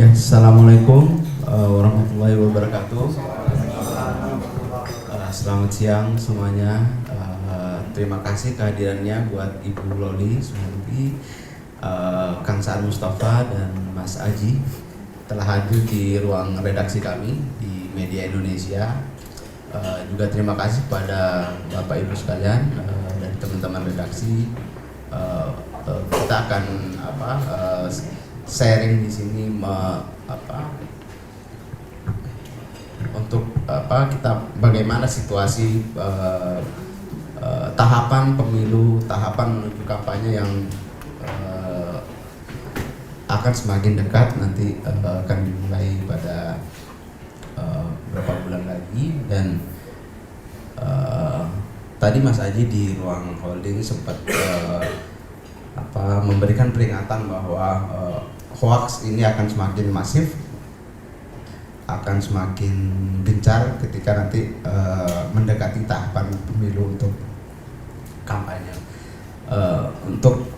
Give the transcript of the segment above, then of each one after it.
Ya, Assalamualaikum warahmatullahi wabarakatuh. Selamat siang semuanya. Terima kasih kehadirannya buat Ibu Loli Suhanti, Kang Saan Mustafa dan Mas Aji telah hadir di ruang redaksi kami di Media Indonesia. Juga terima kasih pada Bapak Ibu sekalian dan teman-teman redaksi. Kita akan sharing di sini untuk kita bagaimana situasi tahapan pemilu, tahapan menuju kampanye yang akan semakin dekat, nanti akan dimulai pada beberapa bulan lagi. Dan tadi Mas Aji di ruang holding sempat memberikan peringatan bahwa hoax ini akan semakin masif, akan semakin gencar ketika nanti mendekati tahapan pemilu untuk kampanye. Untuk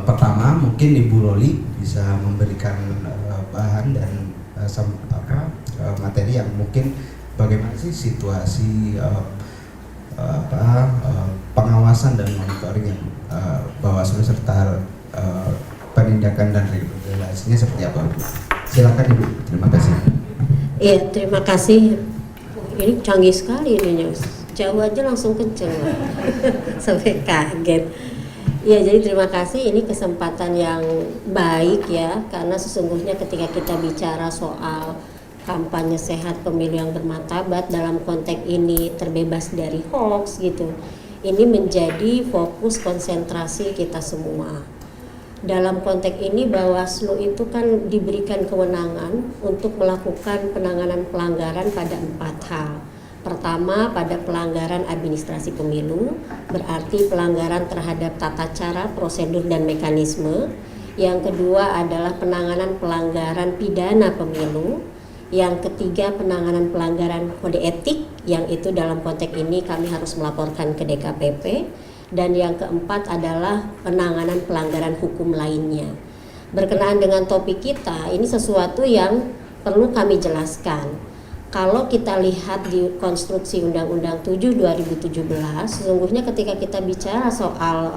pertama mungkin Ibu Loli bisa memberikan bahan dan materi yang mungkin bagaimana sih situasi pengawasan dan monitoring yang Bawaslu serta penindakan dan regulasinya seperti apa, Bu? Silakan Ibu. Terima kasih. Iya, terima kasih. Ini canggih sekali ini, jauh aja langsung kenceng sampai kaget. Ya, jadi terima kasih, ini kesempatan yang baik ya, karena sesungguhnya ketika kita bicara soal kampanye sehat pemilu yang bermartabat dalam konteks ini terbebas dari hoax gitu, ini menjadi fokus konsentrasi kita semua. Dalam konteks ini Bawaslu itu kan diberikan kewenangan untuk melakukan penanganan pelanggaran pada 4 hal. Pertama, pada pelanggaran administrasi pemilu, berarti pelanggaran terhadap tata cara, prosedur, dan mekanisme. Yang kedua adalah penanganan pelanggaran pidana pemilu. Yang ketiga, penanganan pelanggaran kode etik, yang itu dalam konteks ini kami harus melaporkan ke DKPP. Dan yang keempat adalah penanganan pelanggaran hukum lainnya. Berkenaan dengan topik kita, ini sesuatu yang perlu kami jelaskan. Kalau kita lihat di konstruksi Undang-Undang 7 2017, sesungguhnya ketika kita bicara soal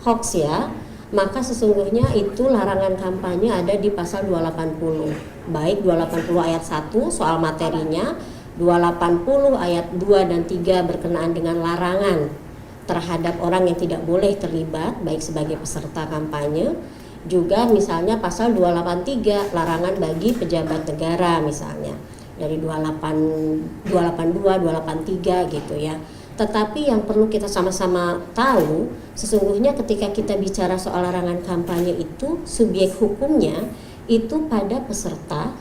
hoax ya, maka sesungguhnya itu larangan kampanye ada di pasal 280. Baik 280 ayat 1 soal materinya, 280 ayat 2 dan 3 berkenaan dengan larangan terhadap orang yang tidak boleh terlibat baik sebagai peserta kampanye, juga misalnya pasal 283 larangan bagi pejabat negara misalnya dari 282 283 gitu ya. Tetapi yang perlu kita sama-sama tahu, sesungguhnya ketika kita bicara soal larangan kampanye itu subjek hukumnya itu pada peserta,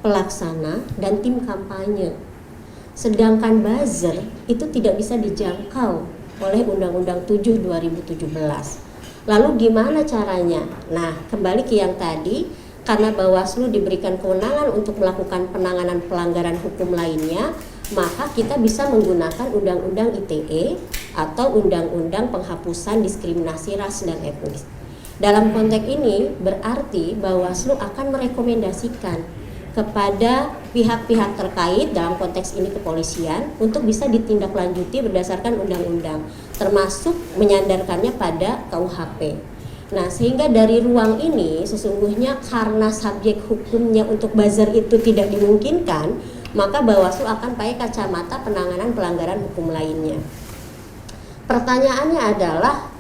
pelaksana, dan tim kampanye. Sedangkan buzzer itu tidak bisa dijangkau oleh Undang-Undang 7 2017. Lalu gimana caranya? Nah, kembali ke yang tadi, karena Bawaslu diberikan kewenangan untuk melakukan penanganan pelanggaran hukum lainnya, maka kita bisa menggunakan Undang-Undang ITE atau Undang-Undang Penghapusan Diskriminasi Ras dan Etnis. Dalam konteks ini berarti Bawaslu akan merekomendasikan kepada pihak-pihak terkait, dalam konteks ini kepolisian, untuk bisa ditindaklanjuti berdasarkan undang-undang, termasuk menyandarkannya pada KUHP. Nah, sehingga dari ruang ini sesungguhnya karena subjek hukumnya untuk buzzer itu tidak dimungkinkan, maka Bawaslu akan pakai kacamata penanganan pelanggaran hukum lainnya. Pertanyaannya adalah,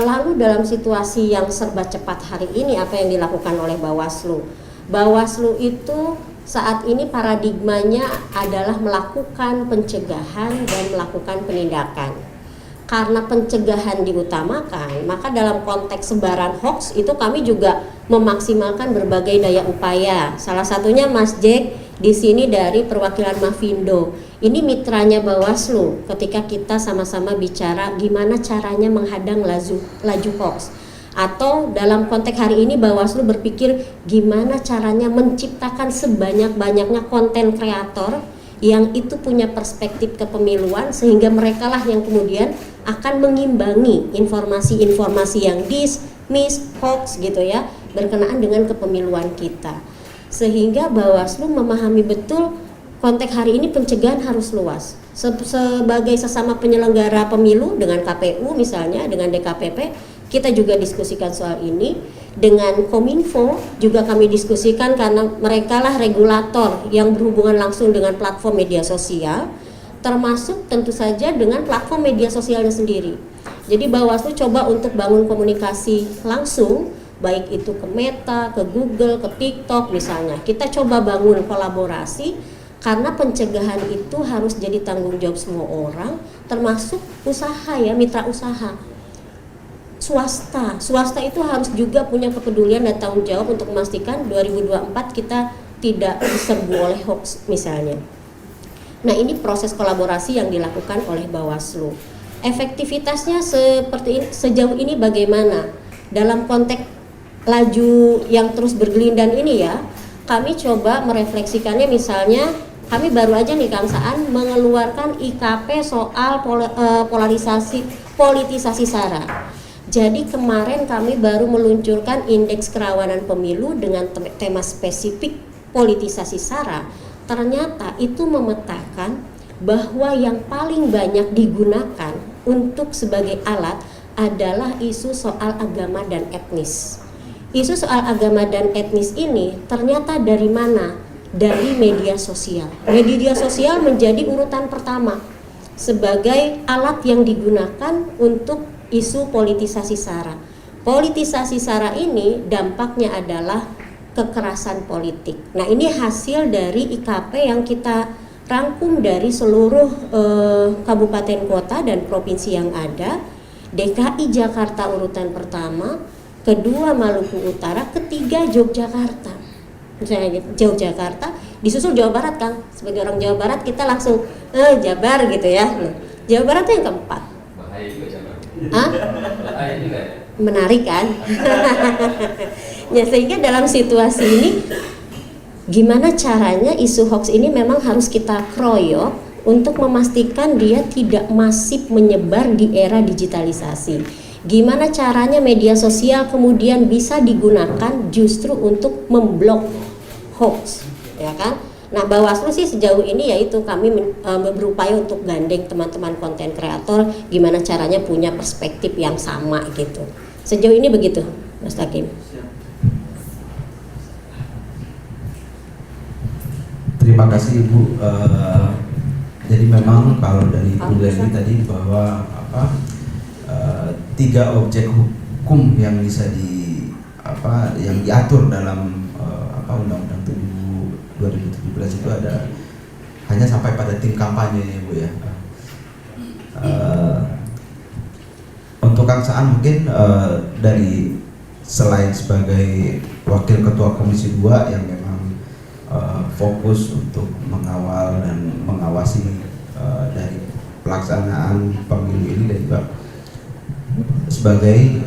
lalu dalam situasi yang serba cepat hari ini apa yang dilakukan oleh Bawaslu? Bawaslu itu saat ini paradigmanya adalah melakukan pencegahan dan melakukan penindakan. Karena pencegahan diutamakan, maka dalam konteks sebaran hoax itu kami juga memaksimalkan berbagai daya upaya. Salah satunya Mas Jack di sini dari perwakilan Mafindo. Ini mitranya Bawaslu ketika kita sama-sama bicara gimana caranya menghadang laju hoax. Atau dalam konteks hari ini Bawaslu berpikir gimana caranya menciptakan sebanyak-banyaknya konten kreator yang itu punya perspektif kepemiluan, sehingga merekalah yang kemudian akan mengimbangi informasi-informasi yang hoax gitu ya, berkenaan dengan kepemiluan kita. Sehingga Bawaslu memahami betul konteks hari ini pencegahan harus luas. Sebagai sesama penyelenggara pemilu dengan KPU misalnya, dengan DKPP, kita juga diskusikan soal ini. Dengan Kominfo juga kami diskusikan karena mereka lah regulator yang berhubungan langsung dengan platform media sosial, termasuk tentu saja dengan platform media sosialnya sendiri. Jadi Bawaslu coba untuk bangun komunikasi langsung, baik itu ke Meta, ke Google, ke TikTok misalnya. Kita coba bangun kolaborasi karena pencegahan itu harus jadi tanggung jawab semua orang, termasuk usaha ya, mitra usaha. Swasta itu harus juga punya kepedulian dan tanggung jawab untuk memastikan 2024 kita tidak diserbu oleh hoax misalnya. Nah, ini proses kolaborasi yang dilakukan oleh Bawaslu. Efektivitasnya sejauh ini bagaimana? Dalam konteks laju yang terus bergelindan ini ya, kami coba merefleksikannya. Misalnya kami baru aja nih Kang Saan mengeluarkan IKP soal politisasi SARA. Jadi kemarin kami baru meluncurkan indeks kerawanan pemilu dengan tema spesifik politisasi SARA. Ternyata itu memetakan bahwa yang paling banyak digunakan untuk sebagai alat adalah isu soal agama dan etnis. Isu soal agama dan etnis ini ternyata dari mana? Dari media sosial. Media sosial menjadi urutan pertama sebagai alat yang digunakan untuk isu politisasi SARA. Politisasi SARA ini dampaknya adalah kekerasan politik. Nah, ini hasil dari IKP yang kita rangkum dari seluruh kabupaten kota dan provinsi yang ada. DKI Jakarta urutan pertama, kedua Maluku Utara, ketiga Yogyakarta. Misalnya Yogyakarta, disusul Jawa Barat Kang. Sebagai orang Jawa Barat kita langsung Jabar gitu ya. Nah, Jawa Barat itu yang keempat. Bahaya juga Jabar. Bahaya juga. Menarik kan? Ya, sehingga dalam situasi ini gimana caranya isu hoax ini memang harus kita kroyok untuk memastikan dia tidak masif menyebar di era digitalisasi. Gimana caranya media sosial kemudian bisa digunakan justru untuk memblok hoax, ya kan? Nah, Bawaslu sih sejauh ini yaitu kami berupaya untuk gandeng teman-teman konten kreator, gimana caranya punya perspektif yang sama gitu. Sejauh ini begitu, Mas Takim. Terima kasih Ibu. Jadi memang kalau dari Bu Leli tadi bahwa tiga objek hukum yang bisa yang diatur dalam Undang-Undang 2017 itu ada hanya sampai pada tim kampanye ya Bu ya. Untuk Kang Saan mungkin dari selain sebagai Wakil Ketua Komisi 2 yang memang fokus untuk mengawal dan mengawasi dari pelaksanaan pemilu ini, dan juga sebagai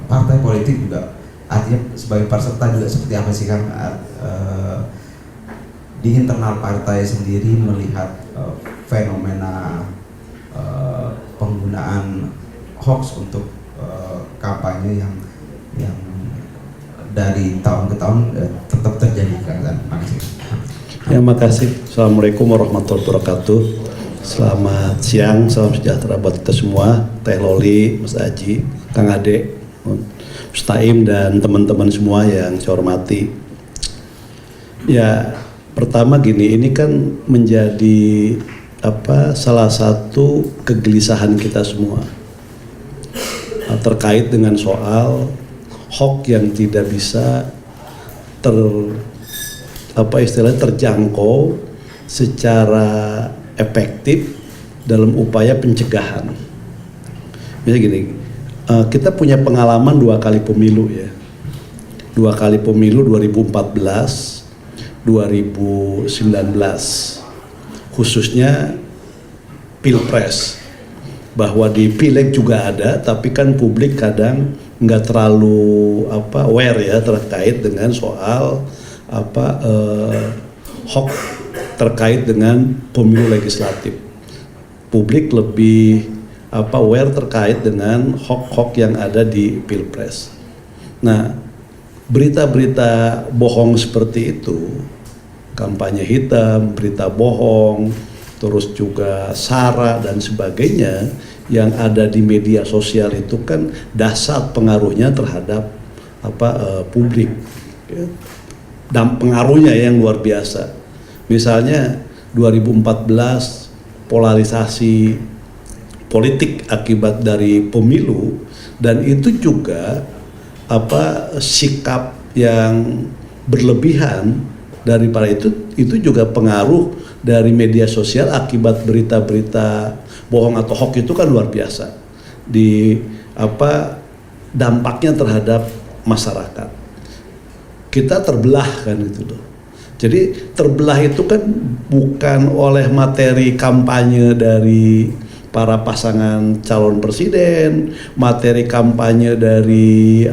partai politik juga, artinya sebagai peserta juga seperti apa sih Kang di internal partai sendiri melihat fenomena penggunaan hoax untuk kampanye yang dari tahun ke tahun tetap terjadi Kang. Terima kasih. Ya, makasih. Assalamualaikum warahmatullahi wabarakatuh. Selamat siang, salam sejahtera buat kita semua. Teh Loli, Mas Aji, Kang Ade, Mas Taim, dan teman-teman semua yang saya hormati. Ya, pertama gini, ini kan menjadi salah satu kegelisahan kita semua terkait dengan soal hoax yang tidak bisa terjangkau secara efektif dalam upaya pencegahan. Misalnya gini, kita punya pengalaman 2 kali pemilu ya. 2 kali pemilu 2014, 2019. Khususnya Pilpres. Bahwa di Pileg juga ada, tapi kan publik kadang nggak terlalu aware ya terkait dengan soal hoax terkait dengan pemilu legislatif. Publik lebih aware terkait dengan hoax-hoax yang ada di Pilpres. Nah, berita-berita bohong seperti itu, kampanye hitam, berita bohong, terus juga SARA dan sebagainya yang ada di media sosial itu kan dahsyat pengaruhnya terhadap publik, ya. Dan pengaruhnya yang luar biasa. Misalnya 2014 polarisasi politik akibat dari pemilu, dan itu juga sikap yang berlebihan daripada itu juga pengaruh dari media sosial akibat berita-berita bohong atau hoax itu kan luar biasa di dampaknya terhadap masyarakat. Kita terbelah kan gitu loh. Jadi terbelah itu kan bukan oleh materi kampanye dari para pasangan calon presiden, materi kampanye dari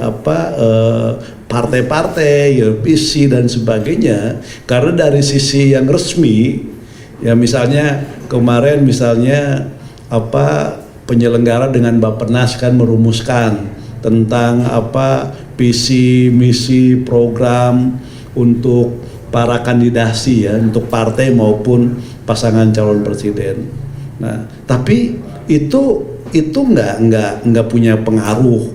partai-partai, ya, visi dan sebagainya. Karena dari sisi yang resmi, ya misalnya kemarin penyelenggara dengan Bappenas kan merumuskan tentang visi, misi, program untuk para kandidasi, ya, untuk partai maupun pasangan calon presiden. Nah, tapi itu nggak punya pengaruh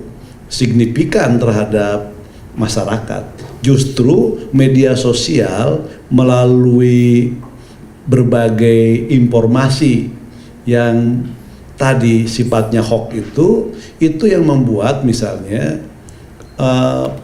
signifikan terhadap masyarakat. Justru media sosial melalui berbagai informasi yang tadi sifatnya hoax itu yang membuat misalnya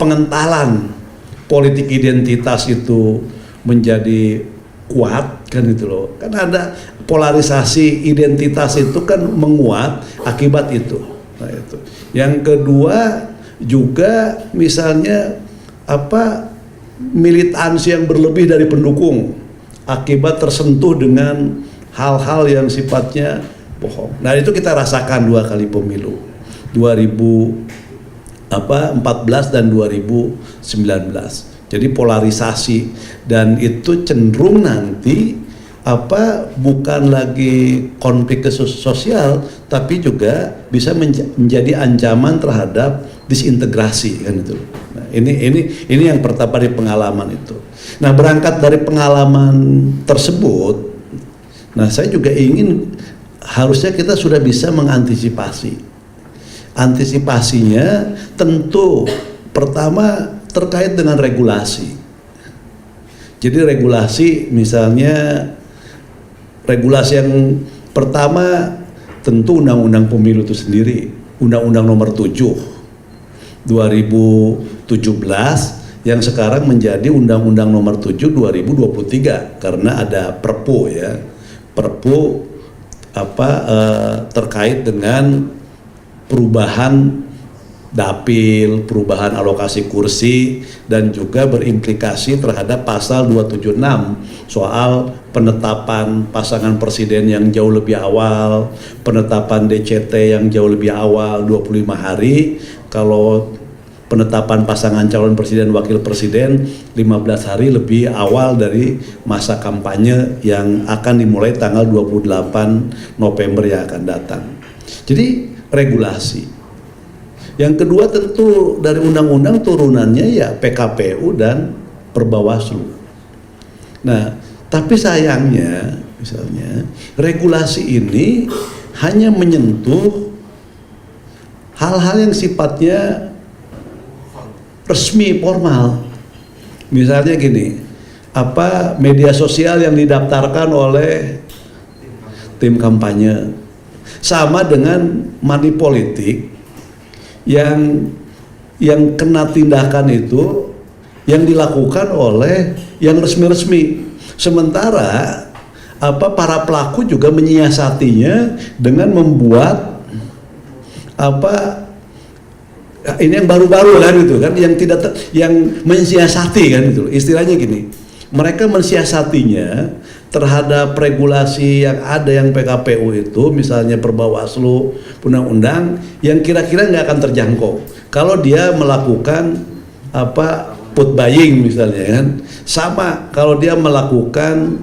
pengentalan politik identitas itu menjadi kuat kan gitu loh. Kan ada polarisasi identitas itu kan menguat akibat itu. Nah, itu. Yang kedua juga misalnya militansi yang berlebih dari pendukung akibat tersentuh dengan hal-hal yang sifatnya bohong. Nah, itu kita rasakan 2 kali pemilu. 2014 dan 2019. Jadi polarisasi, dan itu cenderung nanti bukan lagi konflik sosial, tapi juga bisa menjadi ancaman terhadap disintegrasi kan itu. Nah, ini yang pertama dari pengalaman itu. Nah, berangkat dari pengalaman tersebut, nah saya juga ingin harusnya kita sudah bisa mengantisipasi. Antisipasinya tentu pertama terkait dengan regulasi. Jadi regulasi, misalnya regulasi yang pertama tentu Undang-Undang Pemilu itu sendiri, Undang-Undang Nomor 7 2017 yang sekarang menjadi Undang-Undang Nomor 7 2023 karena ada Perpu, ya. Perpu terkait dengan perubahan dapil, perubahan alokasi kursi, dan juga berimplikasi terhadap pasal 276 soal penetapan pasangan presiden yang jauh lebih awal, penetapan DCT yang jauh lebih awal 25 hari, kalau penetapan pasangan calon presiden wakil presiden 15 hari lebih awal dari masa kampanye yang akan dimulai tanggal 28 November yang akan datang. Jadi regulasi. Yang kedua tentu dari undang-undang turunannya ya PKPU dan Perbawaslu. Nah, tapi sayangnya misalnya regulasi ini hanya menyentuh hal-hal yang sifatnya resmi, formal. Misalnya gini, media sosial yang didaftarkan oleh tim kampanye sama dengan money politik yang kena tindakan itu yang dilakukan oleh yang resmi-resmi. Sementara para pelaku juga menyiasatinya dengan membuat ini yang baru-baru kan gitu kan, yang mensiasati kan gitu. Istilahnya gini, mereka mensiasatinya terhadap regulasi yang ada yang PKPU itu, misalnya Perbawaslu, undang-undang yang kira-kira nggak akan terjangkau kalau dia melakukan put buying misalnya kan, sama kalau dia melakukan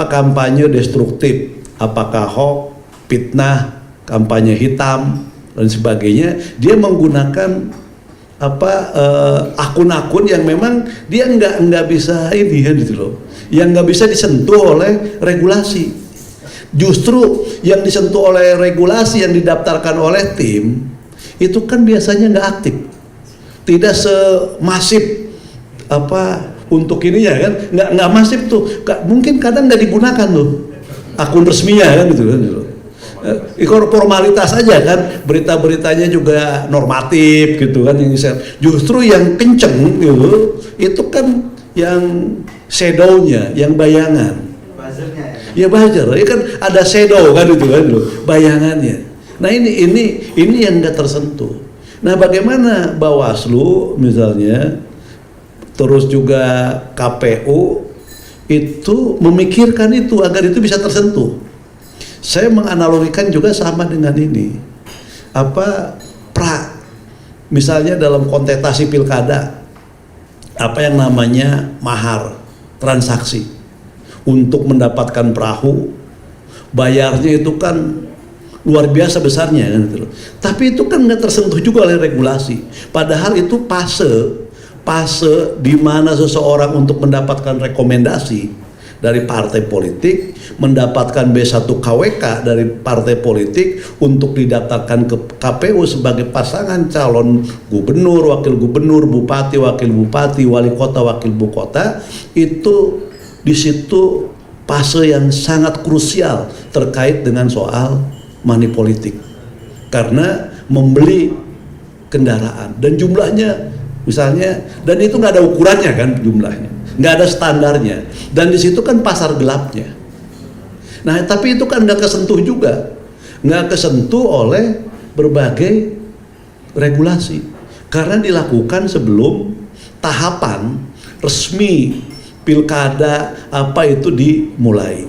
kampanye destruktif, apakah hoax, fitnah kampanye hitam dan sebagainya. Dia menggunakan akun-akun yang memang dia nggak bisa ini kan gitu loh, yang nggak bisa disentuh oleh regulasi. Justru yang disentuh oleh regulasi yang didaftarkan oleh tim itu kan biasanya nggak aktif, tidak semasif untuk ininya kan, nggak masif tuh, mungkin kadang nggak digunakan tuh akun resminya kan gitu kan. Formalitas aja kan, berita-beritanya juga normatif gitu kan yang share. Justru yang kenceng gitu, itu kan yang shadow-nya, yang bayangan. Ya buzzer, ya kan ada shadow kan itu kan bayangannya. Nah ini yang nggak tersentuh. Nah bagaimana Bawaslu misalnya, terus juga KPU itu memikirkan itu agar itu bisa tersentuh. Saya menganalogikan juga sama dengan ini. Misalnya dalam kontestasi pilkada, apa yang namanya mahar, transaksi untuk mendapatkan perahu, bayarnya itu kan luar biasa besarnya kan gitu. Tapi itu kan nggak tersentuh juga oleh regulasi. Padahal itu fase di mana seseorang untuk mendapatkan rekomendasi dari partai politik, mendapatkan B1 KWK dari partai politik untuk didaftarkan ke KPU sebagai pasangan calon gubernur, wakil gubernur, bupati, wakil bupati, wali kota, wakil ibu kota. Itu di situ fase yang sangat krusial terkait dengan soal money politik, karena membeli kendaraan dan jumlahnya misalnya, dan itu nggak ada ukurannya kan jumlahnya, nggak ada standarnya, dan di situ kan pasar gelapnya. Nah tapi itu kan nggak kesentuh juga, nggak kesentuh oleh berbagai regulasi, karena dilakukan sebelum tahapan resmi pilkada itu dimulai.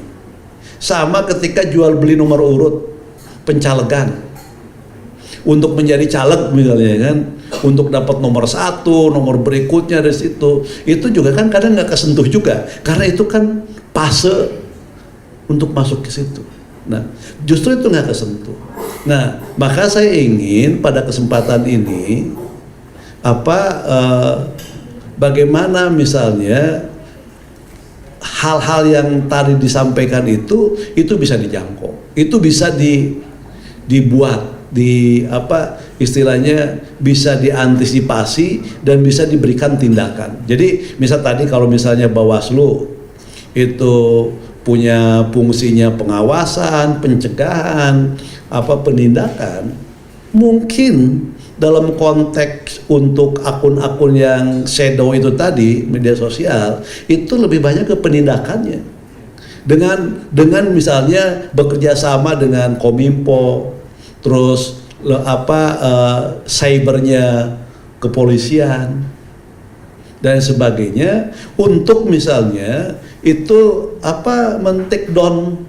Sama ketika jual beli nomor urut pencalegan untuk menjadi caleg misalnya kan, untuk dapat nomor 1, nomor berikutnya dari situ, itu juga kan kadang nggak kesentuh juga, karena itu kan fase untuk masuk ke situ. Nah justru itu nggak kesentuh. Nah maka saya ingin pada kesempatan ini bagaimana misalnya hal-hal yang tadi disampaikan itu bisa dijangkau, itu bisa dibuat, istilahnya bisa diantisipasi dan bisa diberikan tindakan. Jadi misal tadi kalau misalnya Bawaslu itu punya fungsinya pengawasan, pencegahan, penindakan, mungkin dalam konteks untuk akun-akun yang shadow itu tadi, media sosial, itu lebih banyak ke penindakannya. Dengan misalnya bekerja sama dengan Kominfo, terus cybernya kepolisian dan sebagainya, untuk misalnya itu men-take down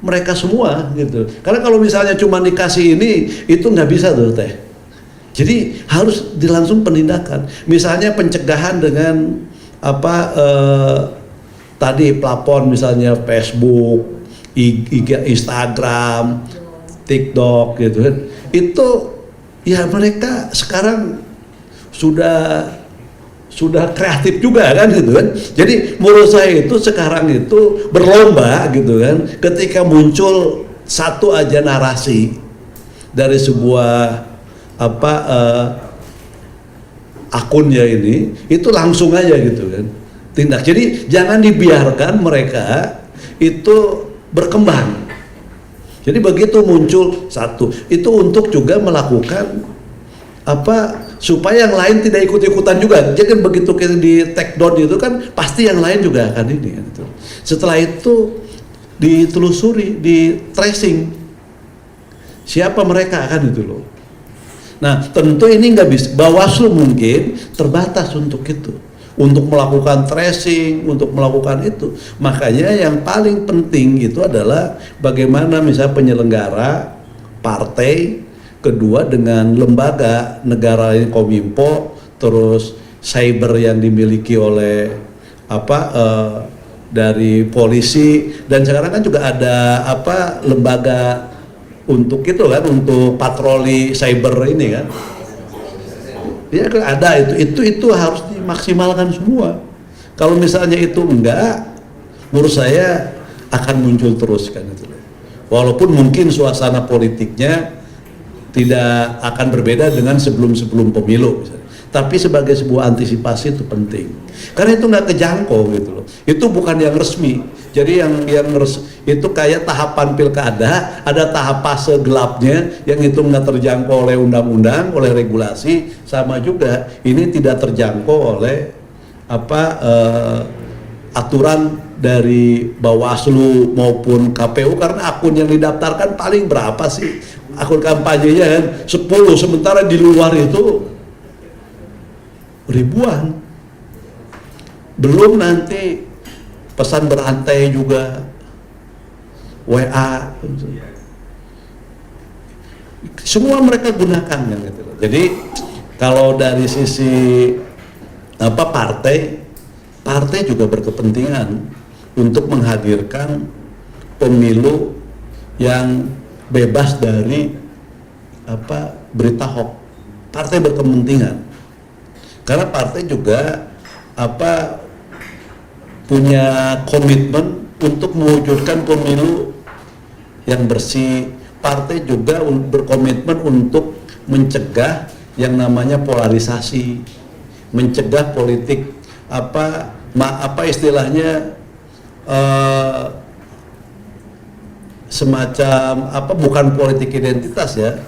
mereka semua gitu. Karena kalau misalnya cuma dikasih ini, itu nggak bisa tuh teh. Jadi harus dilangsung penindakan. Misalnya pencegahan dengan tadi plafon misalnya Facebook, Instagram, TikTok gitu kan. Itu ya mereka sekarang sudah kreatif juga kan gitu kan. Jadi menurut saya itu sekarang itu berlomba gitu kan. Ketika muncul satu aja narasi dari sebuah akunnya ini, itu langsung aja gitu kan tindak. Jadi jangan dibiarkan mereka itu berkembang. Jadi begitu muncul satu, itu untuk juga melakukan supaya yang lain tidak ikut-ikutan juga. Jadi begitu kita di take down itu kan pasti yang lain juga akan ini gitu. Setelah itu ditelusuri, di tracing siapa mereka akan itu loh. Nah tentu ini nggak bisa, Bawaslu mungkin terbatas untuk itu, untuk melakukan tracing, untuk melakukan itu. Makanya yang paling penting itu adalah bagaimana misalnya penyelenggara partai, kedua dengan lembaga negara ini Kominfo, terus cyber yang dimiliki oleh dari polisi, dan sekarang kan juga ada lembaga untuk itu kan, untuk patroli cyber ini kan. Ya kan ada itu harus dimaksimalkan semua. Kalau misalnya itu enggak, menurut saya akan muncul terus kan itu. Walaupun mungkin suasana politiknya tidak akan berbeda dengan sebelum pemilu misalnya. Tapi sebagai sebuah antisipasi itu penting. Karena itu nggak kejangkau gitu loh. Itu bukan yang resmi. Jadi yang itu kayak tahapan pilkada, ada tahap fase gelapnya yang itu nggak terjangkau oleh undang-undang, oleh regulasi, sama juga ini tidak terjangkau oleh aturan dari Bawaslu maupun KPU, karena akun yang didaftarkan paling berapa sih akun kampanyenya kan 10, sementara di luar itu ribuan. Belum nanti pesan berantai juga, WA, semua mereka gunakan kan gitu. Jadi kalau dari sisi partai juga berkepentingan untuk menghadirkan pemilu yang bebas dari berita hoax. Partai berkepentingan karena partai juga punya komitmen untuk mewujudkan pemilu yang bersih. Partai juga berkomitmen untuk mencegah yang namanya polarisasi, mencegah politik istilahnya semacam bukan politik identitas ya,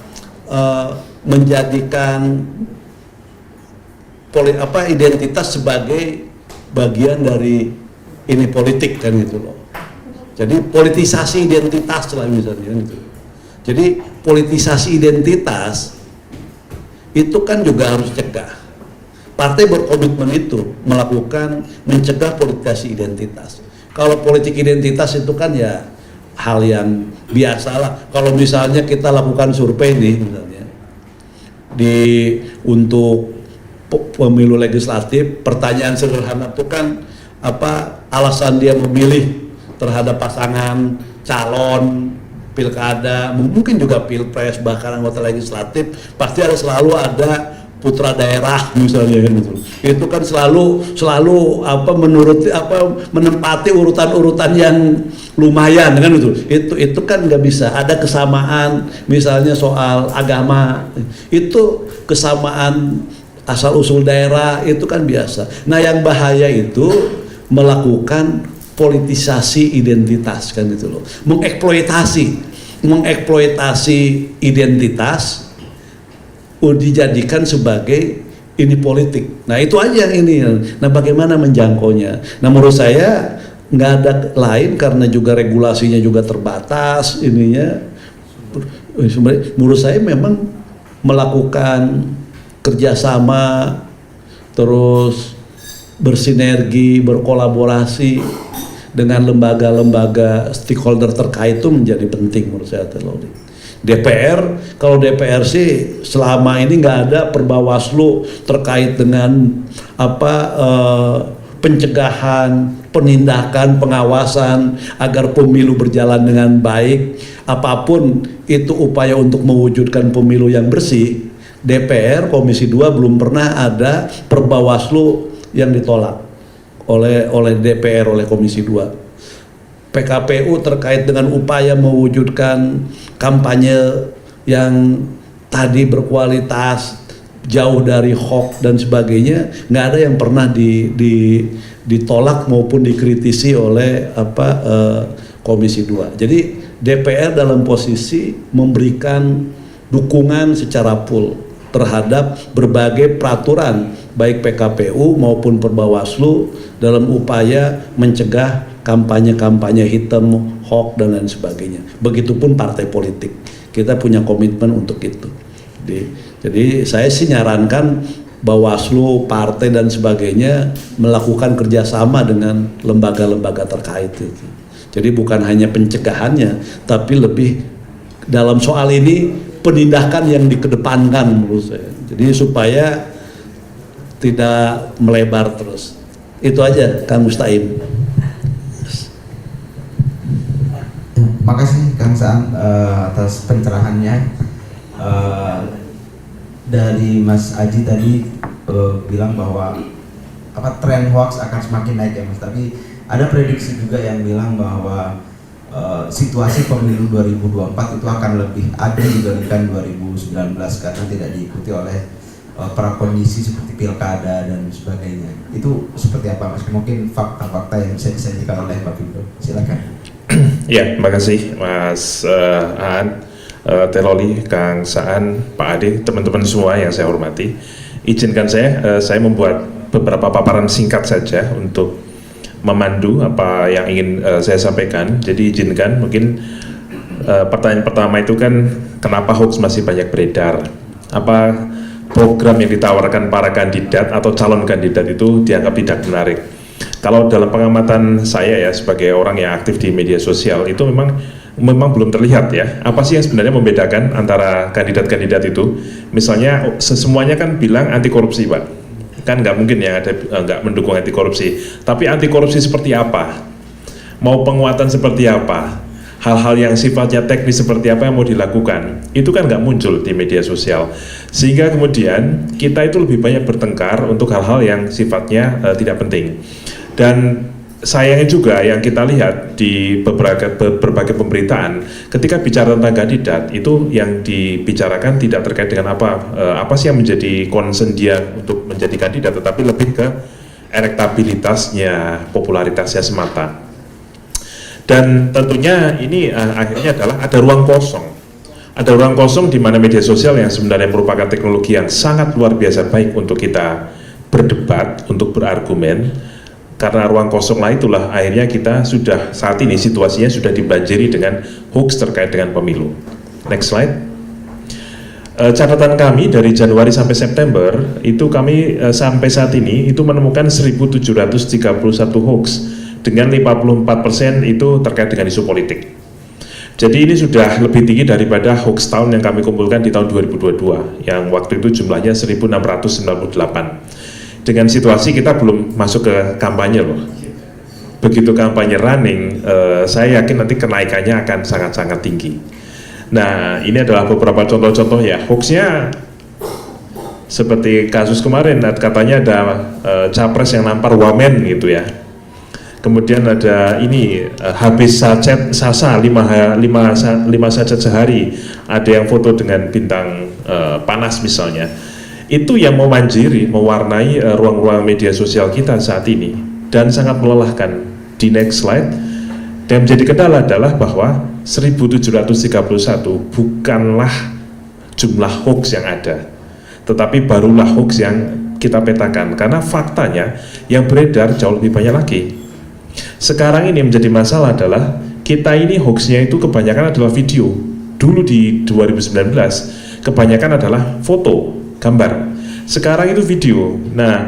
menjadikan identitas sebagai bagian dari ini politik kan gitu loh. Jadi politisasi identitas lah misalnya gitu. Jadi politisasi identitas itu kan juga harus cegah. Partai berkomitmen itu mencegah politisasi identitas. Kalau politik identitas itu kan ya hal yang biasa lah. Kalau misalnya kita lakukan survei nih misalnya untuk pemilu legislatif, pertanyaan sederhana itu kan alasan dia memilih terhadap pasangan calon pilkada, mungkin juga pilpres, bahkan anggota legislatif, pasti selalu ada putra daerah misalnya kan gitu. Itu kan selalu menempati urutan-urutan yang lumayan kan gitu. Itu kan nggak bisa ada kesamaan, misalnya soal agama, itu kesamaan asal usul daerah itu kan biasa. Nah yang bahaya itu melakukan politisasi identitas kan gitu loh, mengeksploitasi identitas dijadikan sebagai ini politik. Nah itu aja yang ini. Nah bagaimana menjangkaunya? Nah menurut saya nggak ada lain, karena juga regulasinya juga terbatas ininya. Menurut saya memang melakukan kerjasama, terus bersinergi, berkolaborasi dengan lembaga-lembaga stakeholder terkait itu menjadi penting menurut saya. DPR, kalau DPR sih selama ini nggak ada perbawaslu terkait dengan pencegahan, penindakan, pengawasan agar pemilu berjalan dengan baik. Apapun itu upaya untuk mewujudkan pemilu yang bersih, DPR Komisi 2 belum pernah ada perbawaslu yang ditolak oleh DPR, oleh Komisi 2. PKPU terkait dengan upaya mewujudkan kampanye yang tadi berkualitas, jauh dari hoax dan sebagainya, nggak ada yang pernah ditolak maupun dikritisi oleh Komisi 2. Jadi DPR dalam posisi memberikan dukungan secara full terhadap berbagai peraturan baik PKPU maupun Perbawaslu dalam upaya mencegah kampanye-kampanye hitam, hoax dan lain sebagainya. Begitupun partai politik, kita punya komitmen untuk itu. Jadi saya sih nyarankan Bawaslu, partai dan sebagainya melakukan kerjasama dengan lembaga-lembaga terkait itu. Jadi bukan hanya pencegahannya, tapi lebih dalam soal ini penindakan yang dikedepankan menurut saya. Jadi supaya tidak melebar terus. Itu aja Kang Mustaim. makasih Kang Saan atas pencerahannya. Dari Mas Aji tadi bilang bahwa tren hoax akan semakin naik ya Mas, tapi ada prediksi juga yang bilang bahwa situasi pemilu 2024 itu akan lebih adil dibandingkan 2019 karena tidak diikuti oleh prakondisi seperti pilkada dan sebagainya. Itu seperti apa Mas? Mungkin fakta-fakta yang bisa disajikan oleh Pak Findo. Silakan. Ya, terima kasih Mas Aan, Teh Loli, Kang Saan, Pak Ade, teman-teman semua yang saya hormati. Izinkan saya membuat beberapa paparan singkat saja untuk memandu apa yang ingin saya sampaikan. Jadi izinkan mungkin pertanyaan pertama itu kan kenapa hoax masih banyak beredar? Apa program yang ditawarkan para kandidat atau calon kandidat itu dianggap tidak menarik? Kalau dalam pengamatan saya ya sebagai orang yang aktif di media sosial itu memang belum terlihat ya apa sih yang sebenarnya membedakan antara kandidat-kandidat itu. Misalnya semuanya kan bilang anti korupsi Pak, kan nggak mungkin yang ada nggak mendukung anti korupsi, tapi anti korupsi seperti apa, mau penguatan seperti apa, hal-hal yang sifatnya teknis seperti apa yang mau dilakukan, itu kan nggak muncul di media sosial, sehingga kemudian kita itu lebih banyak bertengkar untuk hal-hal yang sifatnya tidak penting. Dan sayangnya juga yang kita lihat di berbagai pemberitaan ketika bicara tentang kandidat itu yang dibicarakan tidak terkait dengan apa sih yang menjadi concern dia untuk menjadi kandidat, tetapi lebih ke elektabilitasnya, popularitasnya semata. Dan tentunya ini akhirnya adalah ada ruang kosong di mana media sosial yang sebenarnya merupakan teknologi yang sangat luar biasa baik untuk kita berdebat, untuk berargumen. Karena ruang kosong lah itulah akhirnya kita sudah saat ini situasinya sudah dibanjiri dengan hoax terkait dengan pemilu. Next slide. Catatan kami dari Januari sampai September itu kami sampai saat ini itu menemukan 1.731 hoax dengan 54% itu terkait dengan isu politik. Jadi ini sudah lebih tinggi daripada hoax tahun yang kami kumpulkan di tahun 2022 yang waktu itu jumlahnya 1.698. Dengan situasi kita belum masuk ke kampanye loh. Begitu kampanye running, saya yakin nanti kenaikannya akan sangat-sangat tinggi. Nah, ini adalah beberapa contoh-contoh ya. Hoaxnya seperti kasus kemarin, katanya ada capres yang nampar wamen gitu ya. Kemudian ada ini habis sachet sasa 5 sachet sehari. Ada yang foto dengan bintang panas misalnya. Itu yang memanjiri, mewarnai ruang-ruang media sosial kita saat ini dan sangat melelahkan. Di next slide, yang menjadi kendala adalah bahwa 1.731 bukanlah jumlah hoax yang ada, tetapi barulah hoax yang kita petakan karena faktanya yang beredar jauh lebih banyak lagi. Sekarang ini menjadi masalah adalah kita ini hoaxnya itu kebanyakan adalah video. Dulu di 2019 kebanyakan adalah foto, gambar. Sekarang itu video. Nah,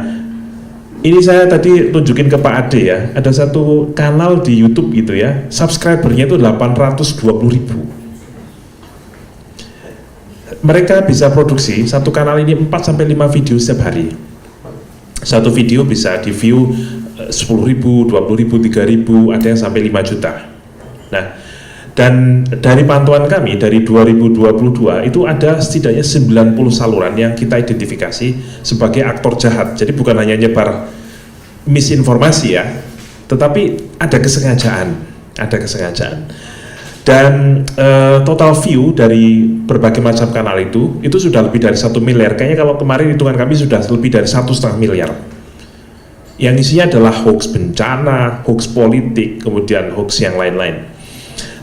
ini saya tadi tunjukin ke Pak Ade ya, ada satu kanal di YouTube gitu ya, subscribernya itu 820.000. Mereka bisa produksi satu kanal ini 4-5 video setiap hari. Satu video bisa di view 10.000, 20.000, 3.000, ada yang sampai 5 juta. Nah, dan dari pantauan kami dari 2022 itu ada setidaknya 90 saluran yang kita identifikasi sebagai aktor jahat. Jadi bukan hanya nyebar misinformasi ya, tetapi ada kesengajaan. Dan total view dari berbagai macam kanal itu sudah lebih dari 1 miliar. Kayaknya kalau kemarin hitungan kami sudah lebih dari 1,5 miliar. Yang isinya adalah hoax bencana, hoax politik, kemudian hoax yang lain-lain.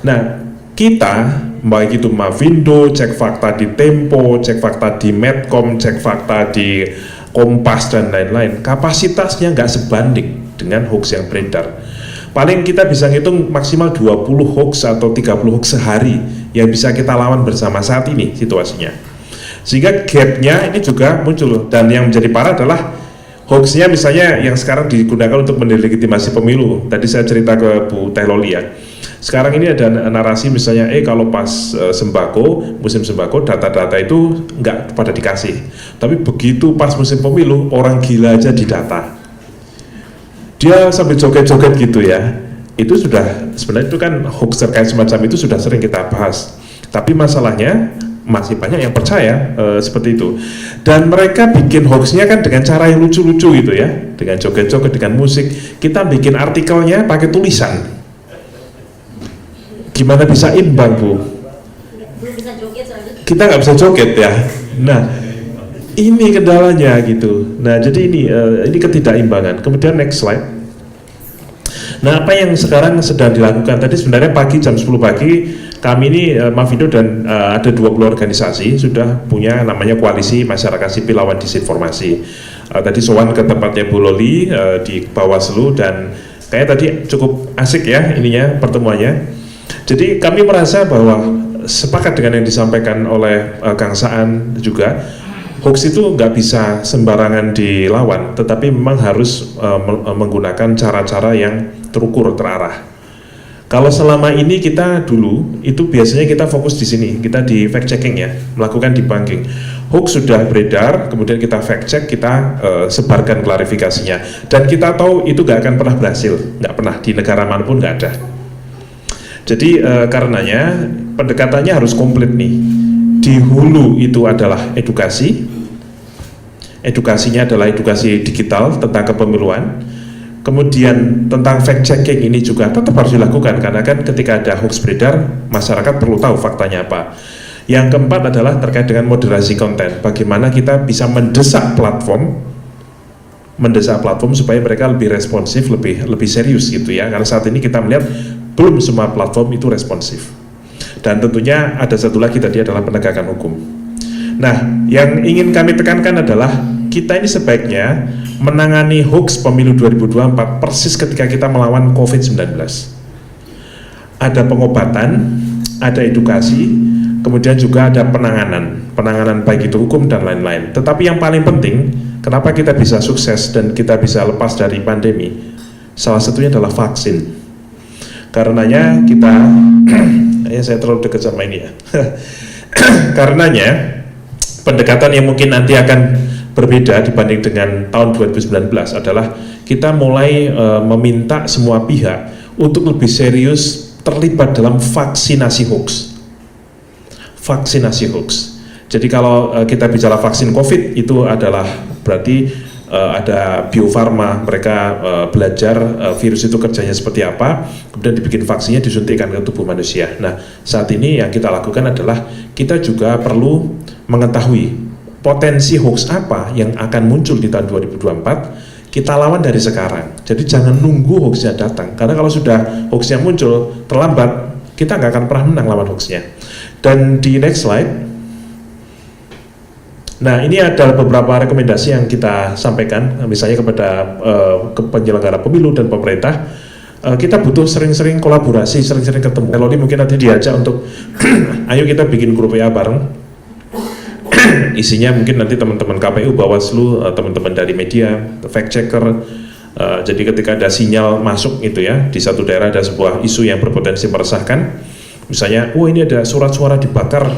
Nah, kita baik itu Mavindo, cek fakta di Tempo, cek fakta di Medcom, cek fakta di Kompas dan lain-lain, kapasitasnya nggak sebanding dengan hoax yang beredar. Paling kita bisa ngitung maksimal 20 hoax atau 30 hoax sehari yang bisa kita lawan bersama saat ini situasinya. Sehingga gapnya ini juga muncul, dan yang menjadi parah adalah hoaxnya misalnya yang sekarang digunakan untuk mendelegitimasi pemilu. Tadi saya cerita ke Bu Teh Loli ya. Sekarang ini ada narasi misalnya, kalau pas sembako, musim sembako, data-data itu nggak pada dikasih. Tapi begitu pas musim pemilu, orang gila aja didata. Dia sambil joget-joget gitu ya. itu sudah, sebenarnya itu kan hoax terkait semacam itu sudah sering kita bahas, tapi masalahnya masih banyak yang percaya seperti itu, dan mereka bikin hoaxnya kan dengan cara yang lucu-lucu gitu ya, dengan joget-joget, dengan musik. Kita bikin artikelnya pakai tulisan, gimana bisa imbang Bu? Kita nggak bisa joget ya. Nah, ini kendalanya gitu. Nah, jadi ini ketidakimbangan. Kemudian next slide. Nah, apa yang sekarang sedang dilakukan tadi sebenarnya pagi jam 10 pagi kami ini Mavindo dan ada 20 organisasi sudah punya namanya Koalisi Masyarakat Sipil Lawan Disinformasi. Tadi sowan ke tempatnya Bu Loli di Bawaslu dan kayak tadi cukup asik ya ininya pertemuannya. Jadi kami merasa bahwa sepakat dengan yang disampaikan oleh Kang Saan juga, hoax itu nggak bisa sembarangan dilawan, tetapi memang harus menggunakan cara-cara yang terukur, terarah. Kalau selama ini kita dulu itu biasanya kita fokus di sini, kita di fact checking ya, melakukan debunking. Hoax sudah beredar, kemudian kita fact check, kita sebarkan klarifikasinya, dan kita tahu itu nggak akan pernah berhasil, nggak pernah di negara manapun nggak ada. Jadi karenanya pendekatannya harus komplit nih. Di hulu itu adalah edukasi, edukasinya adalah edukasi digital tentang kepemiluan. Kemudian tentang fact checking ini juga tetap harus dilakukan, karena kan ketika ada hoax beredar, masyarakat perlu tahu faktanya apa. Yang keempat adalah terkait dengan moderasi konten, bagaimana kita bisa mendesak platform supaya mereka lebih responsif, lebih serius gitu ya, karena saat ini kita melihat belum semua platform itu responsif. Dan tentunya ada satu lagi tadi adalah penegakan hukum. Nah, yang ingin kami tekankan adalah kita ini sebaiknya menangani hoax pemilu 2024 persis ketika kita melawan COVID-19. Ada pengobatan, ada edukasi, kemudian juga ada penanganan baik itu hukum dan lain-lain. Tetapi yang paling penting, kenapa kita bisa sukses dan kita bisa lepas dari pandemi, salah satunya adalah vaksin. Karenanya kita, saya terlalu dekat sama ini ya. Karenanya pendekatan yang mungkin nanti akan berbeda dibanding dengan tahun 2019 adalah kita mulai meminta semua pihak untuk lebih serius terlibat dalam vaksinasi hoax. Vaksinasi hoax. Jadi kalau kita bicara vaksin COVID itu adalah berarti ada Bio Farma, mereka belajar virus itu kerjanya seperti apa, kemudian dibikin vaksinnya, disuntikkan ke tubuh manusia. Nah, saat ini yang kita lakukan adalah kita juga perlu mengetahui potensi hoax apa yang akan muncul di tahun 2024, kita lawan dari sekarang. Jadi jangan nunggu hoaxnya datang, karena kalau sudah hoaxnya muncul terlambat, kita nggak akan pernah menang lawan hoaxnya. Dan di next slide, nah ini adalah beberapa rekomendasi yang kita sampaikan, misalnya kepada penyelenggara pemilu dan pemerintah. Kita butuh sering-sering kolaborasi, sering-sering ketemu. Loli mungkin nanti diajak untuk ayo kita bikin grup WA bareng. Isinya mungkin nanti teman-teman KPU, Bawaslu, teman-teman dari media, fact checker. Jadi ketika ada sinyal masuk gitu ya, di satu daerah ada sebuah isu yang berpotensi meresahkan, misalnya, ini ada surat suara dibakar,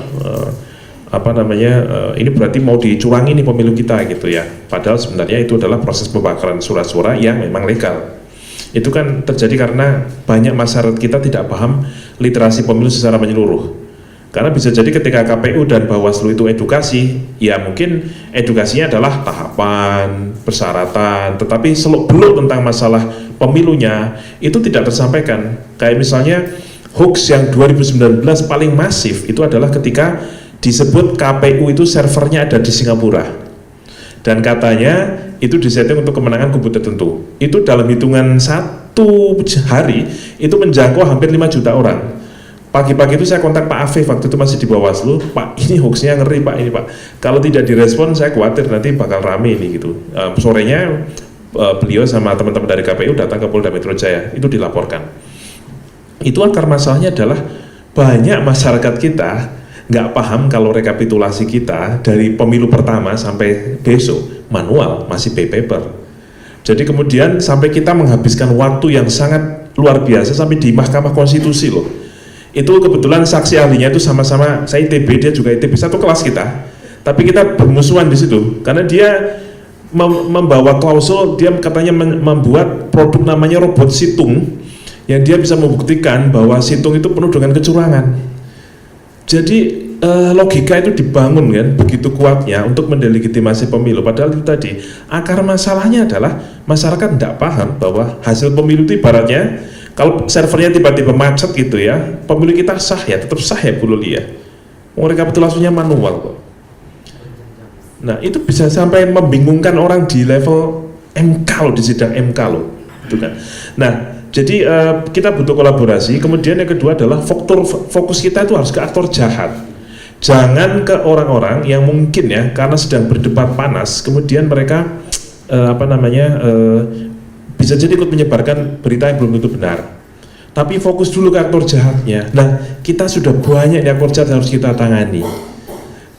ini berarti mau dicurangi nih pemilu kita gitu ya. Padahal sebenarnya itu adalah proses pembakaran surat suara yang memang legal. Itu kan terjadi karena banyak masyarakat kita tidak paham literasi pemilu secara menyeluruh. Karena bisa jadi ketika KPU dan Bawaslu itu edukasi, ya mungkin edukasinya adalah tahapan, persyaratan, tetapi seluk-beluk tentang masalah pemilunya itu tidak tersampaikan. Kayak misalnya hoax yang 2019 paling masif itu adalah ketika disebut KPU itu servernya ada di Singapura. Dan katanya itu disetting untuk kemenangan kubu tertentu. Itu dalam hitungan 1 hari itu menjangkau hampir 5 juta orang. Pagi-pagi itu saya kontak Pak Afif, waktu itu masih di Bawaslu, Pak ini hoaxnya ngeri Pak, ini Pak. Kalau tidak direspon saya khawatir nanti bakal rame ini gitu. Sorenya beliau sama teman-teman dari KPU datang ke Polda Metro Jaya, itu dilaporkan. Itu akar masalahnya adalah banyak masyarakat kita nggak paham kalau rekapitulasi kita dari pemilu pertama sampai besok manual, masih by paper. Jadi kemudian sampai kita menghabiskan waktu yang sangat luar biasa sampai di Mahkamah Konstitusi loh. Itu kebetulan saksi ahlinya itu sama-sama, saya ITB, dia juga ITB, satu kelas kita, tapi kita bermusuhan di situ karena dia membawa klausul, dia katanya membuat produk namanya robot situng yang dia bisa membuktikan bahwa situng itu penuh dengan kecurangan. Jadi logika itu dibangun kan begitu kuatnya untuk mendelegitimasi pemilu, padahal itu tadi akar masalahnya adalah masyarakat tidak paham bahwa hasil pemilu itu ibaratnya kalau servernya tiba-tiba macet gitu ya, pemilu kita sah ya, tetap sah ya Bu Loli ya, rekapitulasinya manual kok. Nah itu bisa sampai membingungkan orang di level MK loh, di sidang MK loh gitu kan. Nah jadi kita butuh kolaborasi. Kemudian yang kedua adalah fokus kita itu harus ke aktor jahat. Jangan ke orang-orang yang mungkin ya karena sedang berdebat panas, kemudian mereka bisa jadi ikut menyebarkan berita yang belum tentu benar. Tapi fokus dulu ke aktor jahatnya. Nah, kita sudah banyak aktor jahat yang harus kita tangani.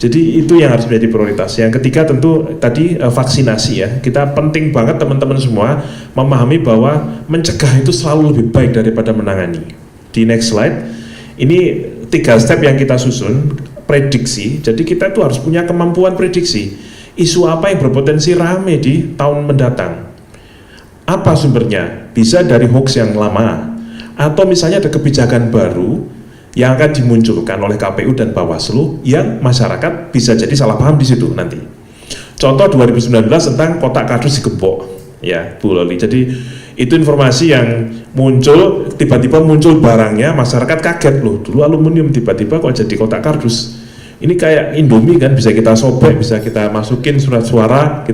Jadi itu yang harus menjadi prioritas. Yang ketiga tentu tadi vaksinasi ya. Kita penting banget teman-teman semua memahami bahwa mencegah itu selalu lebih baik daripada menangani. Di next slide, ini 3 step yang kita susun. Prediksi, jadi kita tuh harus punya kemampuan prediksi isu apa yang berpotensi rame di tahun mendatang. Apa sumbernya? Bisa dari hoax yang lama, atau misalnya ada kebijakan baru yang akan dimunculkan oleh KPU dan Bawaslu yang masyarakat bisa jadi salah paham di situ nanti. Contoh 2019 tentang kotak kardus digembok, ya Bu Loli. Jadi itu informasi yang muncul, tiba-tiba muncul barangnya, masyarakat kaget loh. Dulu aluminium tiba-tiba kok jadi kotak kardus. Ini kayak Indomie kan, bisa kita sobek, bisa kita masukin surat suara,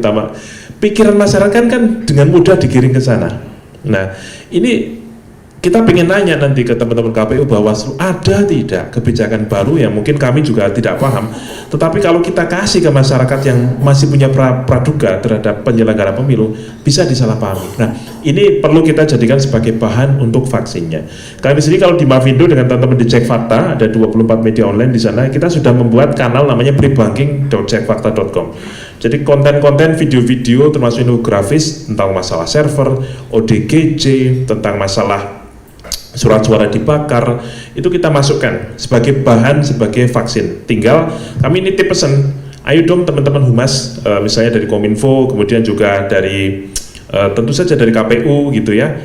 pikiran masyarakat kan dengan mudah digiring ke sana. Nah, ini kita pengen nanya nanti ke teman-teman KPU Bawaslu, ada tidak kebijakan baru yang mungkin kami juga tidak paham, tetapi kalau kita kasih ke masyarakat yang masih punya praduga terhadap penyelenggara pemilu, bisa disalahpahami. Nah, ini perlu kita jadikan sebagai bahan untuk vaksinnya. Kami sendiri kalau di Mavindo dengan teman-teman di Cek Fakta, ada 24 media online di sana, kita sudah membuat kanal namanya prebanking.cekfakta.com. Jadi konten-konten video-video termasuk infografis tentang masalah server, ODGJ, tentang masalah surat suara dibakar, itu kita masukkan sebagai bahan, sebagai vaksin. Tinggal kami nitip pesan, ayo dong teman-teman humas, misalnya dari Kominfo, kemudian juga dari tentu saja dari KPU gitu ya,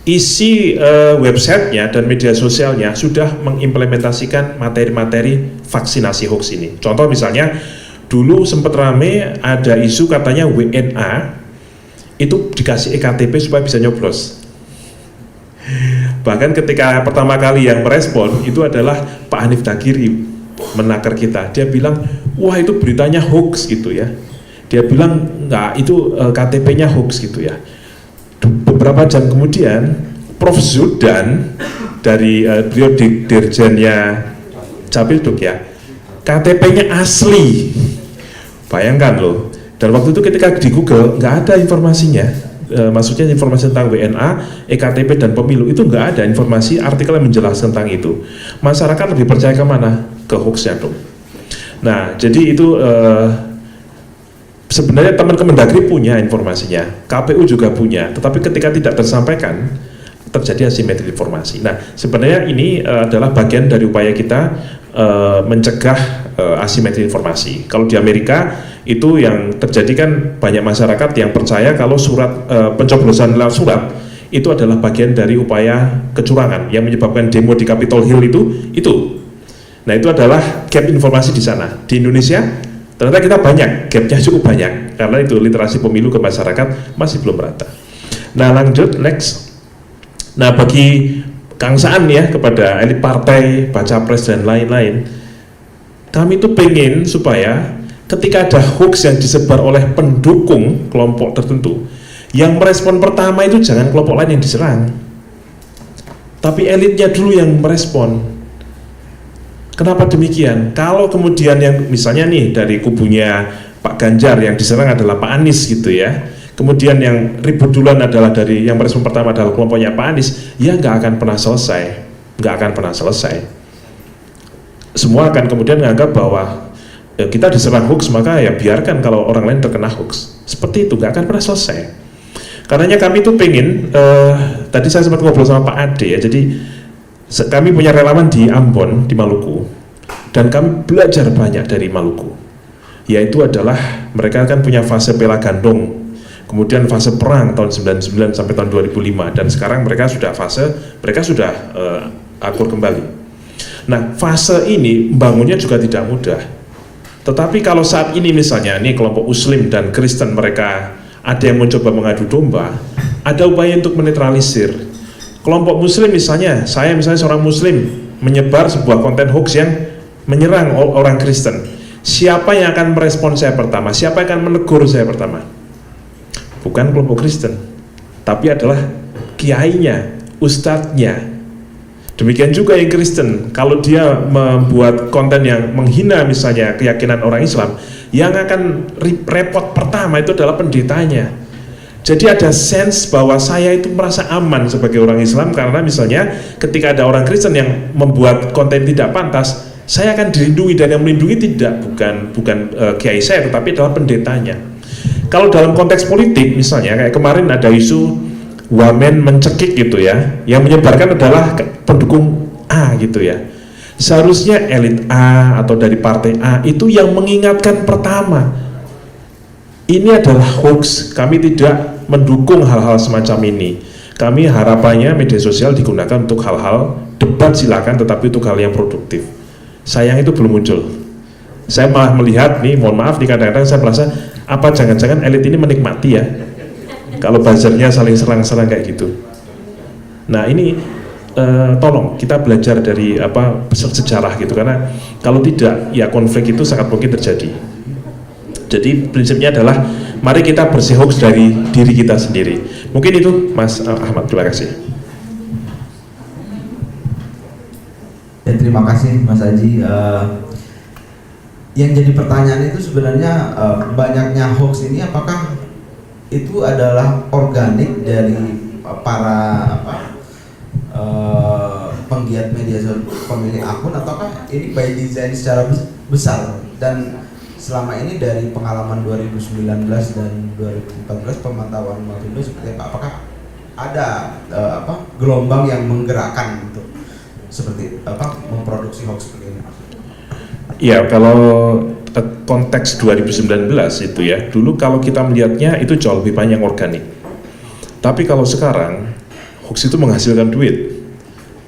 isi websitenya dan media sosialnya sudah mengimplementasikan materi-materi vaksinasi hoax ini. Contoh misalnya dulu sempat rame ada isu katanya WNA itu dikasih EKTP supaya bisa nyoblos. Bahkan ketika pertama kali yang merespon itu adalah Pak Hanif Dagiri, menakar kita. Dia bilang, wah itu beritanya hoax gitu ya. Dia bilang, enggak, itu KTP-nya hoax gitu ya. Beberapa jam kemudian, Prof. Zudan dari beliau dirjennya Capilduk ya, KTP-nya asli. Bayangkan loh. Dan waktu itu ketika di Google nggak ada informasinya. Maksudnya informasi tentang WNA, EKTP dan pemilu itu nggak ada informasi artikel yang menjelaskan tentang itu. Masyarakat lebih percaya kemana? Ke hoaxnya dong. Nah, jadi itu sebenarnya teman Kemendagri punya informasinya, KPU juga punya, tetapi ketika tidak tersampaikan terjadi asimetri informasi. Nah, sebenarnya ini adalah bagian dari upaya kita mencegah asimetri informasi. Kalau di Amerika itu yang terjadi kan banyak masyarakat yang percaya kalau surat pencoblosan lewat surat itu adalah bagian dari upaya kecurangan yang menyebabkan demo di Capitol Hill itu. Nah, itu adalah gap informasi di sana. Di Indonesia ternyata kita banyak, gapnya cukup banyak karena itu literasi pemilu ke masyarakat masih belum rata. Nah, lanjut next. Nah, bagi Kang Saan ya, kepada elit partai, baca pres dan lain-lain, kami tuh pengen supaya ketika ada hoax yang disebar oleh pendukung kelompok tertentu, yang merespon pertama itu jangan kelompok lain yang diserang, tapi elitnya dulu yang merespon. Kenapa demikian? Kalau kemudian yang misalnya nih dari kubunya Pak Ganjar yang diserang adalah Pak Anies gitu ya, kemudian yang ribut duluan adalah dari yang merespon pertama adalah kelompoknya Pak Anies, ya nggak akan pernah selesai. Semua akan kemudian menganggap bahwa kita diserang hoax, maka ya biarkan kalau orang lain terkena hoax. Seperti itu, nggak akan pernah selesai. Karenanya kami tuh pengen, tadi saya sempat ngobrol sama Pak Ade ya, jadi kami punya relawan di Ambon, di Maluku, dan kami belajar banyak dari Maluku. Yaitu adalah mereka kan punya fase pela gandong, kemudian fase perang tahun 99 sampai tahun 2005, dan sekarang mereka sudah akur kembali. Nah, fase ini bangunnya juga tidak mudah. Tetapi kalau saat ini misalnya ini kelompok Muslim dan Kristen, mereka ada yang mencoba mengadu domba, ada upaya untuk menetralisir. Kelompok Muslim misalnya, saya misalnya seorang Muslim menyebar sebuah konten hoax yang menyerang orang Kristen. Siapa yang akan merespon saya pertama? Siapa yang akan menegur saya pertama? Bukan kelompok Kristen, tapi adalah kiainya, ustadznya. Demikian juga yang Kristen, kalau dia membuat konten yang menghina misalnya keyakinan orang Islam, yang akan repot pertama itu adalah pendetanya. Jadi ada sense bahwa saya itu merasa aman sebagai orang Islam, karena misalnya ketika ada orang Kristen yang membuat konten tidak pantas, saya akan dilindungi, dan yang melindungi bukan kiai saya, tetapi adalah pendetanya. Kalau dalam konteks politik misalnya kayak kemarin ada isu wamen mencekik gitu ya, yang menyebarkan adalah pendukung A gitu ya. Seharusnya elit A atau dari partai A itu yang mengingatkan pertama, ini adalah hoax, kami tidak mendukung hal-hal semacam ini. Kami harapannya media sosial digunakan untuk hal-hal debat silakan, tetapi untuk hal yang produktif. Sayang itu belum muncul. Saya malah melihat nih, mohon maaf nih, kadang-kadang saya merasa apa jangan-jangan elit ini menikmati ya kalau buzzernya saling serang-serang kayak gitu. Nah ini tolong kita belajar dari sejarah gitu, karena kalau tidak ya konflik itu sangat mungkin terjadi. Jadi prinsipnya adalah mari kita bersih hoax dari diri kita sendiri. Mungkin itu Mas Ahmad, terima kasih. Ya, terima kasih Mas Aji. Yang jadi pertanyaan itu sebenarnya banyaknya hoax ini apakah itu adalah organik dari para penggiat media sosial, pemilik akun, ataukah ini by design secara besar? Dan selama ini dari pengalaman 2019 dan 2014 pemantauan Mavindo seperti apa? Apakah ada gelombang yang menggerakkan untuk seperti memproduksi hoax seperti ini? Ya, kalau konteks 2019 itu ya, dulu kalau kita melihatnya itu jauh lebih banyak organik. Tapi kalau sekarang hoax itu menghasilkan duit.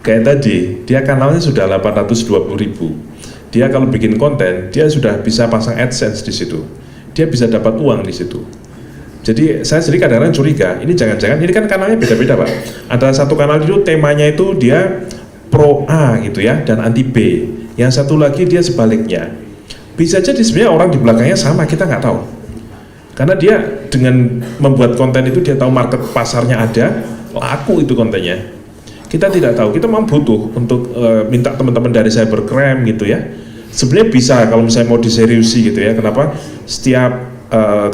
Kayak tadi, dia kanalnya sudah 820.000. Dia kalau bikin konten, dia sudah bisa pasang AdSense di situ. Dia bisa dapat uang di situ. Jadi saya sendiri kadang-kadang curiga, ini jangan-jangan ini kan kanalnya beda-beda Pak. Ada satu kanal itu temanya itu dia pro A gitu ya, dan anti B. Yang satu lagi dia sebaliknya. Bisa jadi sebenarnya orang di belakangnya sama, kita nggak tahu. Karena dia dengan membuat konten itu dia tahu market pasarnya ada, laku itu kontennya. Kita tidak tahu, kita memang butuh untuk minta teman-teman dari cybercrime gitu ya. Sebenarnya bisa kalau misalnya mau diseriusi gitu ya. Kenapa? Setiap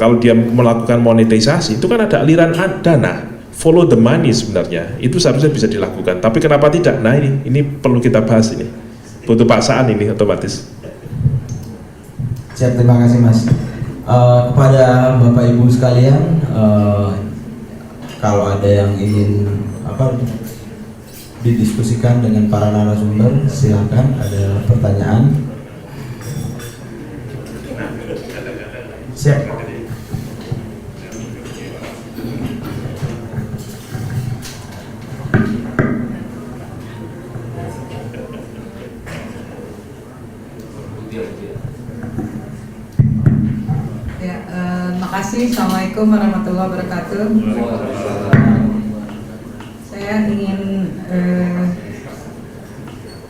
kalau dia melakukan monetisasi itu kan ada aliran dana, follow the money sebenarnya. Itu seharusnya bisa dilakukan. Tapi kenapa tidak? Nah ini perlu kita bahas ini. Butuh paksaan ini otomatis. Siap, terima kasih Mas. Kepada Bapak Ibu sekalian, kalau ada yang ingin didiskusikan dengan para narasumber, silakan, ada pertanyaan. Siap. Makasih. Assalamualaikum warahmatullahi wabarakatuh. Saya ingin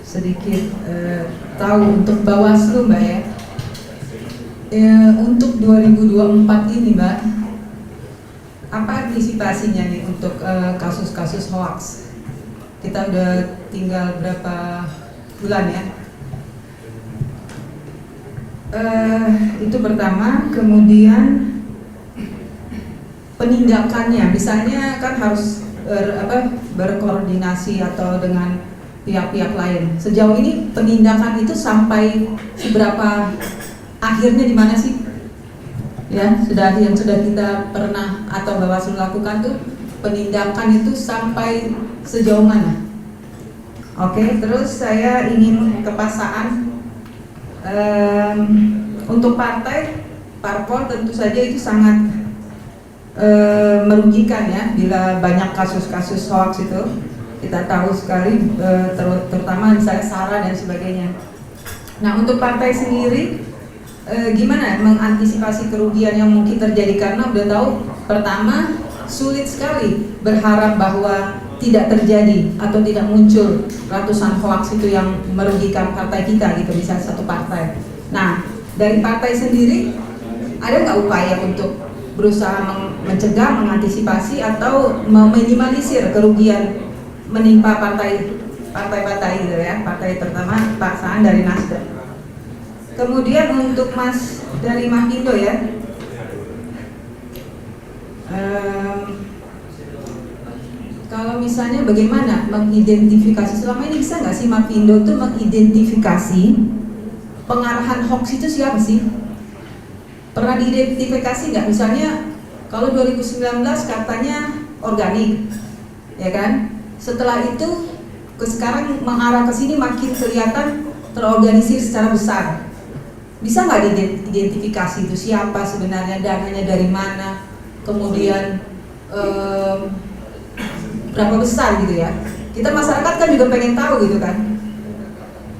sedikit tahu untuk Bawaslu Mbak ya. Untuk 2024 ini Mbak, apa antisipasinya nih untuk kasus-kasus hoax? Kita udah tinggal berapa bulan ya? Itu pertama. Kemudian penindakannya, misalnya kan harus berkoordinasi atau dengan pihak-pihak lain. Sejauh ini penindakan itu sampai seberapa, akhirnya di mana sih? Ya, yang sudah kita pernah atau Bawaslu lakukan tuh penindakan itu sampai sejauh mana? Oke, terus saya ingin kepasaan untuk partai, parpol tentu saja itu sangat merugikan ya, bila banyak kasus-kasus hoax itu kita tahu sekali, terutama misalnya SARA dan sebagainya. Nah, untuk partai sendiri gimana mengantisipasi kerugian yang mungkin terjadi, karena udah tahu pertama sulit sekali berharap bahwa tidak terjadi atau tidak muncul ratusan hoax itu yang merugikan partai kita gitu, bisa satu partai. Nah, dari partai sendiri ada nggak upaya untuk berusaha mencegah, mengantisipasi atau meminimalisir kerugian menimpa partai-partai gitu ya, partai terutama Pak Saan dari Nasdem. Kemudian untuk Mas dari Mahindo ya, kalau misalnya bagaimana mengidentifikasi, selama ini bisa nggak sih Mahindo tuh mengidentifikasi pengarahan hoax itu siapa sih? Pernah diidentifikasi nggak? Misalnya kalau 2019 katanya organik, ya kan? Setelah itu ke sekarang mengarah ke sini makin kelihatan terorganisir secara besar. Bisa nggak diidentifikasi itu siapa sebenarnya, dananya dari mana, kemudian berapa besar gitu ya? Kita masyarakat kan juga pengen tahu gitu kan,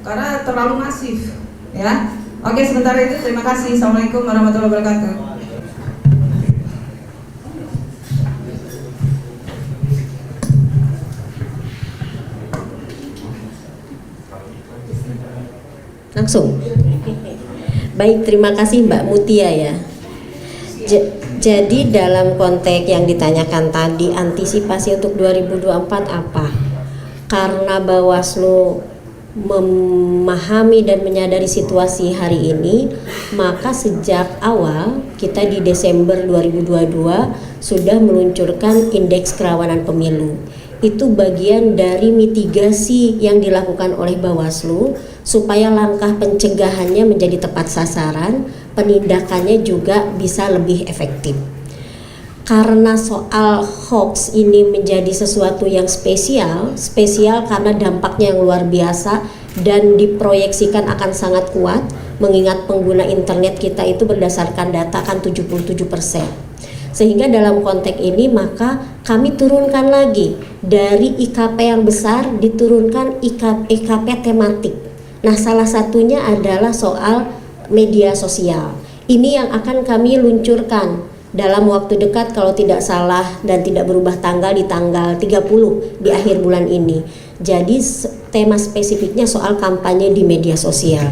karena terlalu masif, ya. Oke, sementara itu terima kasih. Assalamualaikum warahmatullahi wabarakatuh. Langsung. Baik, terima kasih Mbak Mutia ya. Jadi dalam konteks yang ditanyakan tadi, antisipasi untuk 2024 apa? Karena Bawaslu memahami dan menyadari situasi hari ini, maka sejak awal kita di Desember 2022 sudah meluncurkan indeks kerawanan pemilu. Itu bagian dari mitigasi yang dilakukan oleh Bawaslu supaya langkah pencegahannya menjadi tepat sasaran, penindakannya juga bisa lebih efektif. Karena soal hoax ini menjadi sesuatu yang spesial karena dampaknya yang luar biasa dan diproyeksikan akan sangat kuat, mengingat pengguna internet kita itu berdasarkan data kan 77%. Sehingga dalam konteks ini maka kami turunkan lagi dari IKP yang besar diturunkan IKP tematik. Nah, salah satunya adalah soal media sosial. Ini yang akan kami luncurkan dalam waktu dekat, kalau tidak salah dan tidak berubah tanggal, di tanggal 30 di akhir bulan ini. Jadi tema spesifiknya soal kampanye di media sosial.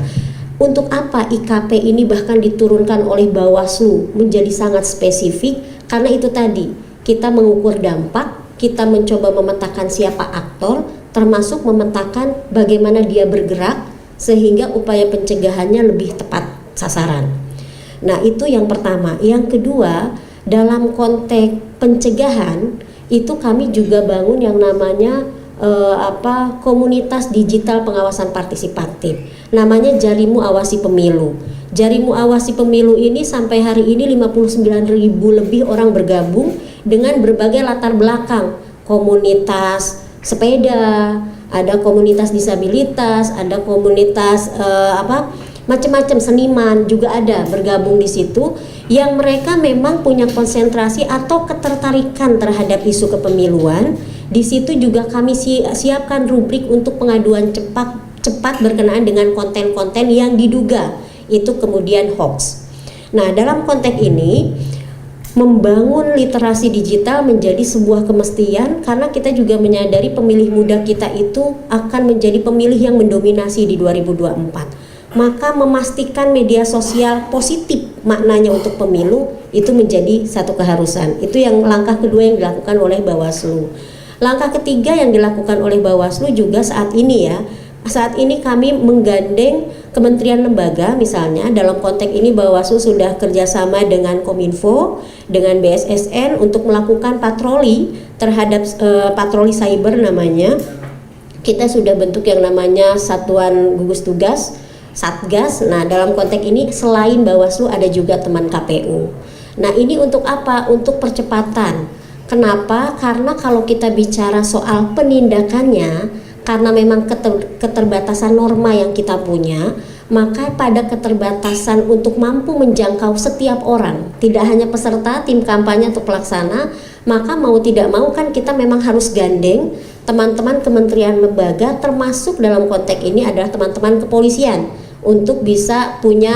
Untuk apa IKP ini bahkan diturunkan oleh Bawaslu menjadi sangat spesifik? Karena itu tadi, kita mengukur dampak, kita mencoba memetakan siapa aktor, termasuk memetakan bagaimana dia bergerak sehingga upaya pencegahannya lebih tepat sasaran. Nah, itu yang pertama. Yang kedua, dalam konteks pencegahan itu kami juga bangun yang namanya komunitas digital pengawasan partisipatif. Namanya Jarimu Awasi Pemilu. Jarimu Awasi Pemilu ini sampai hari ini 59.000 lebih orang bergabung dengan berbagai latar belakang. Komunitas sepeda, ada komunitas disabilitas, ada komunitas macam-macam seniman juga ada bergabung di situ, yang mereka memang punya konsentrasi atau ketertarikan terhadap isu kepemiluan. Di situ juga kami siapkan rubrik untuk pengaduan cepat berkenaan dengan konten-konten yang diduga itu kemudian hoax. Nah, dalam konteks ini membangun literasi digital menjadi sebuah kemestian, karena kita juga menyadari pemilih muda kita itu akan menjadi pemilih yang mendominasi di 2024. Maka memastikan media sosial positif maknanya untuk pemilu itu menjadi satu keharusan. Itu yang langkah kedua yang dilakukan oleh Bawaslu. Langkah ketiga yang dilakukan oleh Bawaslu juga saat ini ya. Saat ini kami menggandeng kementerian lembaga, misalnya dalam konteks ini Bawaslu sudah kerjasama dengan Kominfo, dengan BSSN untuk melakukan patroli terhadap patroli cyber namanya. Kita sudah bentuk yang namanya Satuan Gugus Tugas Satgas. Nah, dalam konteks ini selain Bawaslu ada juga teman KPU. Nah, ini untuk apa? Untuk percepatan. Kenapa? Karena kalau kita bicara soal penindakannya, karena memang keterbatasan norma yang kita punya, Maka pada keterbatasan untuk mampu menjangkau setiap orang, tidak hanya peserta, tim kampanye atau pelaksana, maka mau tidak mau kan kita memang harus gandeng teman-teman kementerian lembaga, termasuk dalam konteks ini adalah teman-teman kepolisian, untuk bisa punya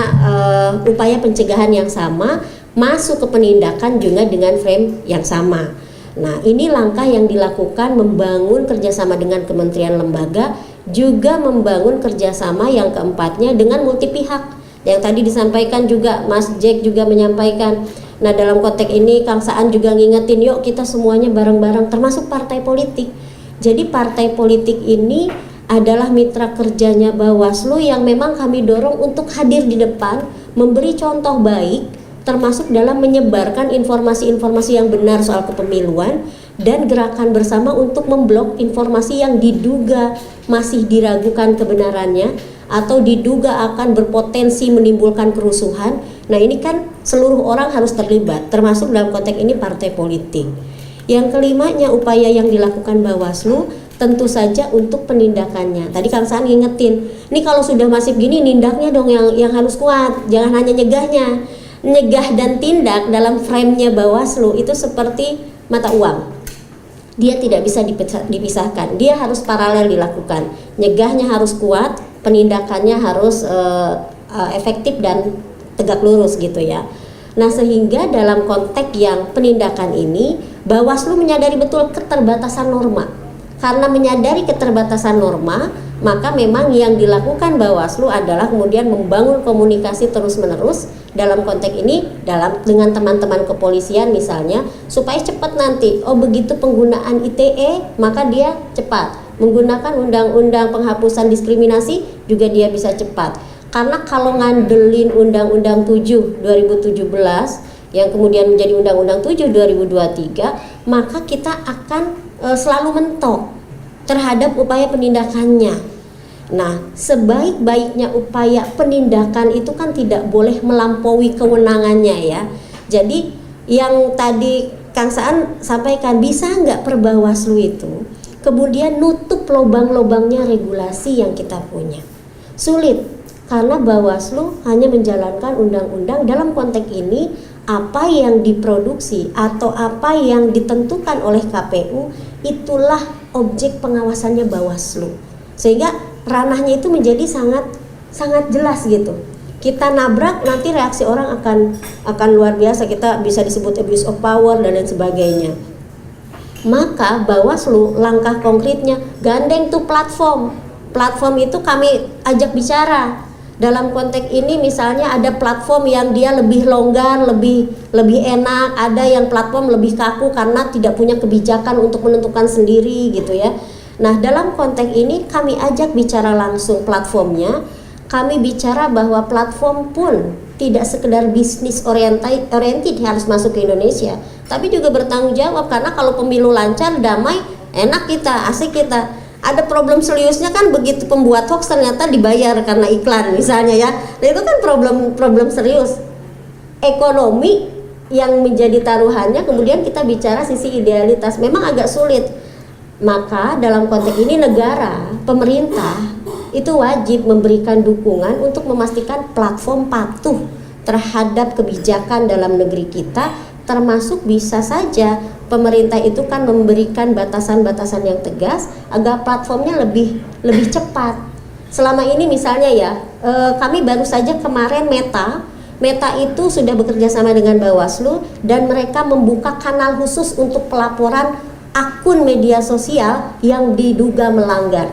upaya pencegahan yang sama, masuk ke penindakan juga dengan frame yang sama. Nah, ini langkah yang dilakukan, membangun kerjasama dengan kementerian lembaga, juga membangun kerjasama yang keempatnya dengan multi pihak. Yang tadi disampaikan juga Mas Jack juga menyampaikan. Nah, dalam konteks ini Kang Saan juga ngingetin, yuk kita semuanya bareng-bareng, termasuk partai politik. Jadi partai politik ini adalah mitra kerjanya Bawaslu yang memang kami dorong untuk hadir di depan, memberi contoh baik, termasuk dalam menyebarkan informasi-informasi yang benar soal kepemiluan, dan gerakan bersama untuk memblok informasi yang diduga masih diragukan kebenarannya atau diduga akan berpotensi menimbulkan kerusuhan. Nah, ini kan seluruh orang harus terlibat, termasuk dalam konteks ini partai politik. Yang kelimanya, upaya yang dilakukan Bawaslu tentu saja untuk penindakannya. Tadi Kang Saan ngingetin, ini kalau sudah masif gini nindaknya dong yang harus kuat, jangan hanya nyegahnya. Nyegah dan tindak dalam frame-nya Bawaslu itu seperti mata uang. Dia tidak bisa dipisahkan, dia harus paralel dilakukan. Nyegahnya harus kuat, penindakannya harus efektif dan tegak lurus gitu ya. Nah, sehingga dalam konteks yang penindakan ini, Bawaslu menyadari betul keterbatasan norma. Karena menyadari keterbatasan norma, maka memang yang dilakukan Bawaslu adalah kemudian membangun komunikasi terus-menerus dalam konteks ini dengan teman-teman kepolisian misalnya, supaya cepat nanti, oh begitu penggunaan ITE maka dia cepat, menggunakan undang-undang penghapusan diskriminasi juga dia bisa cepat. Karena kalau ngandelin Undang-Undang 7 2017 yang kemudian menjadi Undang-Undang 7 2023, maka kita akan selalu mentok terhadap upaya penindakannya. Nah, sebaik-baiknya upaya penindakan itu kan tidak boleh melampaui kewenangannya ya. Jadi yang tadi Kang Saan sampaikan, bisa nggak per Bawaslu itu kemudian nutup lubang-lubangnya regulasi yang kita punya? Sulit, karena Bawaslu hanya menjalankan undang-undang. Dalam konteks ini, apa yang diproduksi atau apa yang ditentukan oleh KPU itulah objek pengawasannya Bawaslu, sehingga ranahnya itu menjadi sangat jelas gitu. Kita nabrak, nanti reaksi orang akan luar biasa, kita bisa disebut abuse of power dan lain sebagainya. Maka Bawaslu langkah konkretnya gandeng tuh platform itu kami ajak bicara. Dalam konteks ini misalnya ada platform yang dia lebih longgar, lebih enak, ada yang platform lebih kaku karena tidak punya kebijakan untuk menentukan sendiri gitu ya. Nah, dalam konteks ini kami ajak bicara langsung platformnya. Kami bicara bahwa platform pun tidak sekedar bisnis oriented harus masuk ke Indonesia, tapi juga bertanggung jawab, karena kalau pemilu lancar, damai, enak kita, asik kita. Ada problem seriusnya kan begitu pembuat hoax ternyata dibayar karena iklan misalnya ya. Nah, itu kan problem serius. Ekonomi yang menjadi taruhannya, kemudian kita bicara sisi idealitas, memang agak sulit. Maka dalam konteks ini negara, pemerintah itu wajib memberikan dukungan untuk memastikan platform patuh terhadap kebijakan dalam negeri kita, termasuk bisa saja pemerintah itu kan memberikan batasan-batasan yang tegas agar platformnya lebih cepat. Selama ini misalnya ya, kami baru saja kemarin Meta itu sudah bekerja sama dengan Bawaslu dan mereka membuka kanal khusus untuk pelaporan akun media sosial yang diduga melanggar.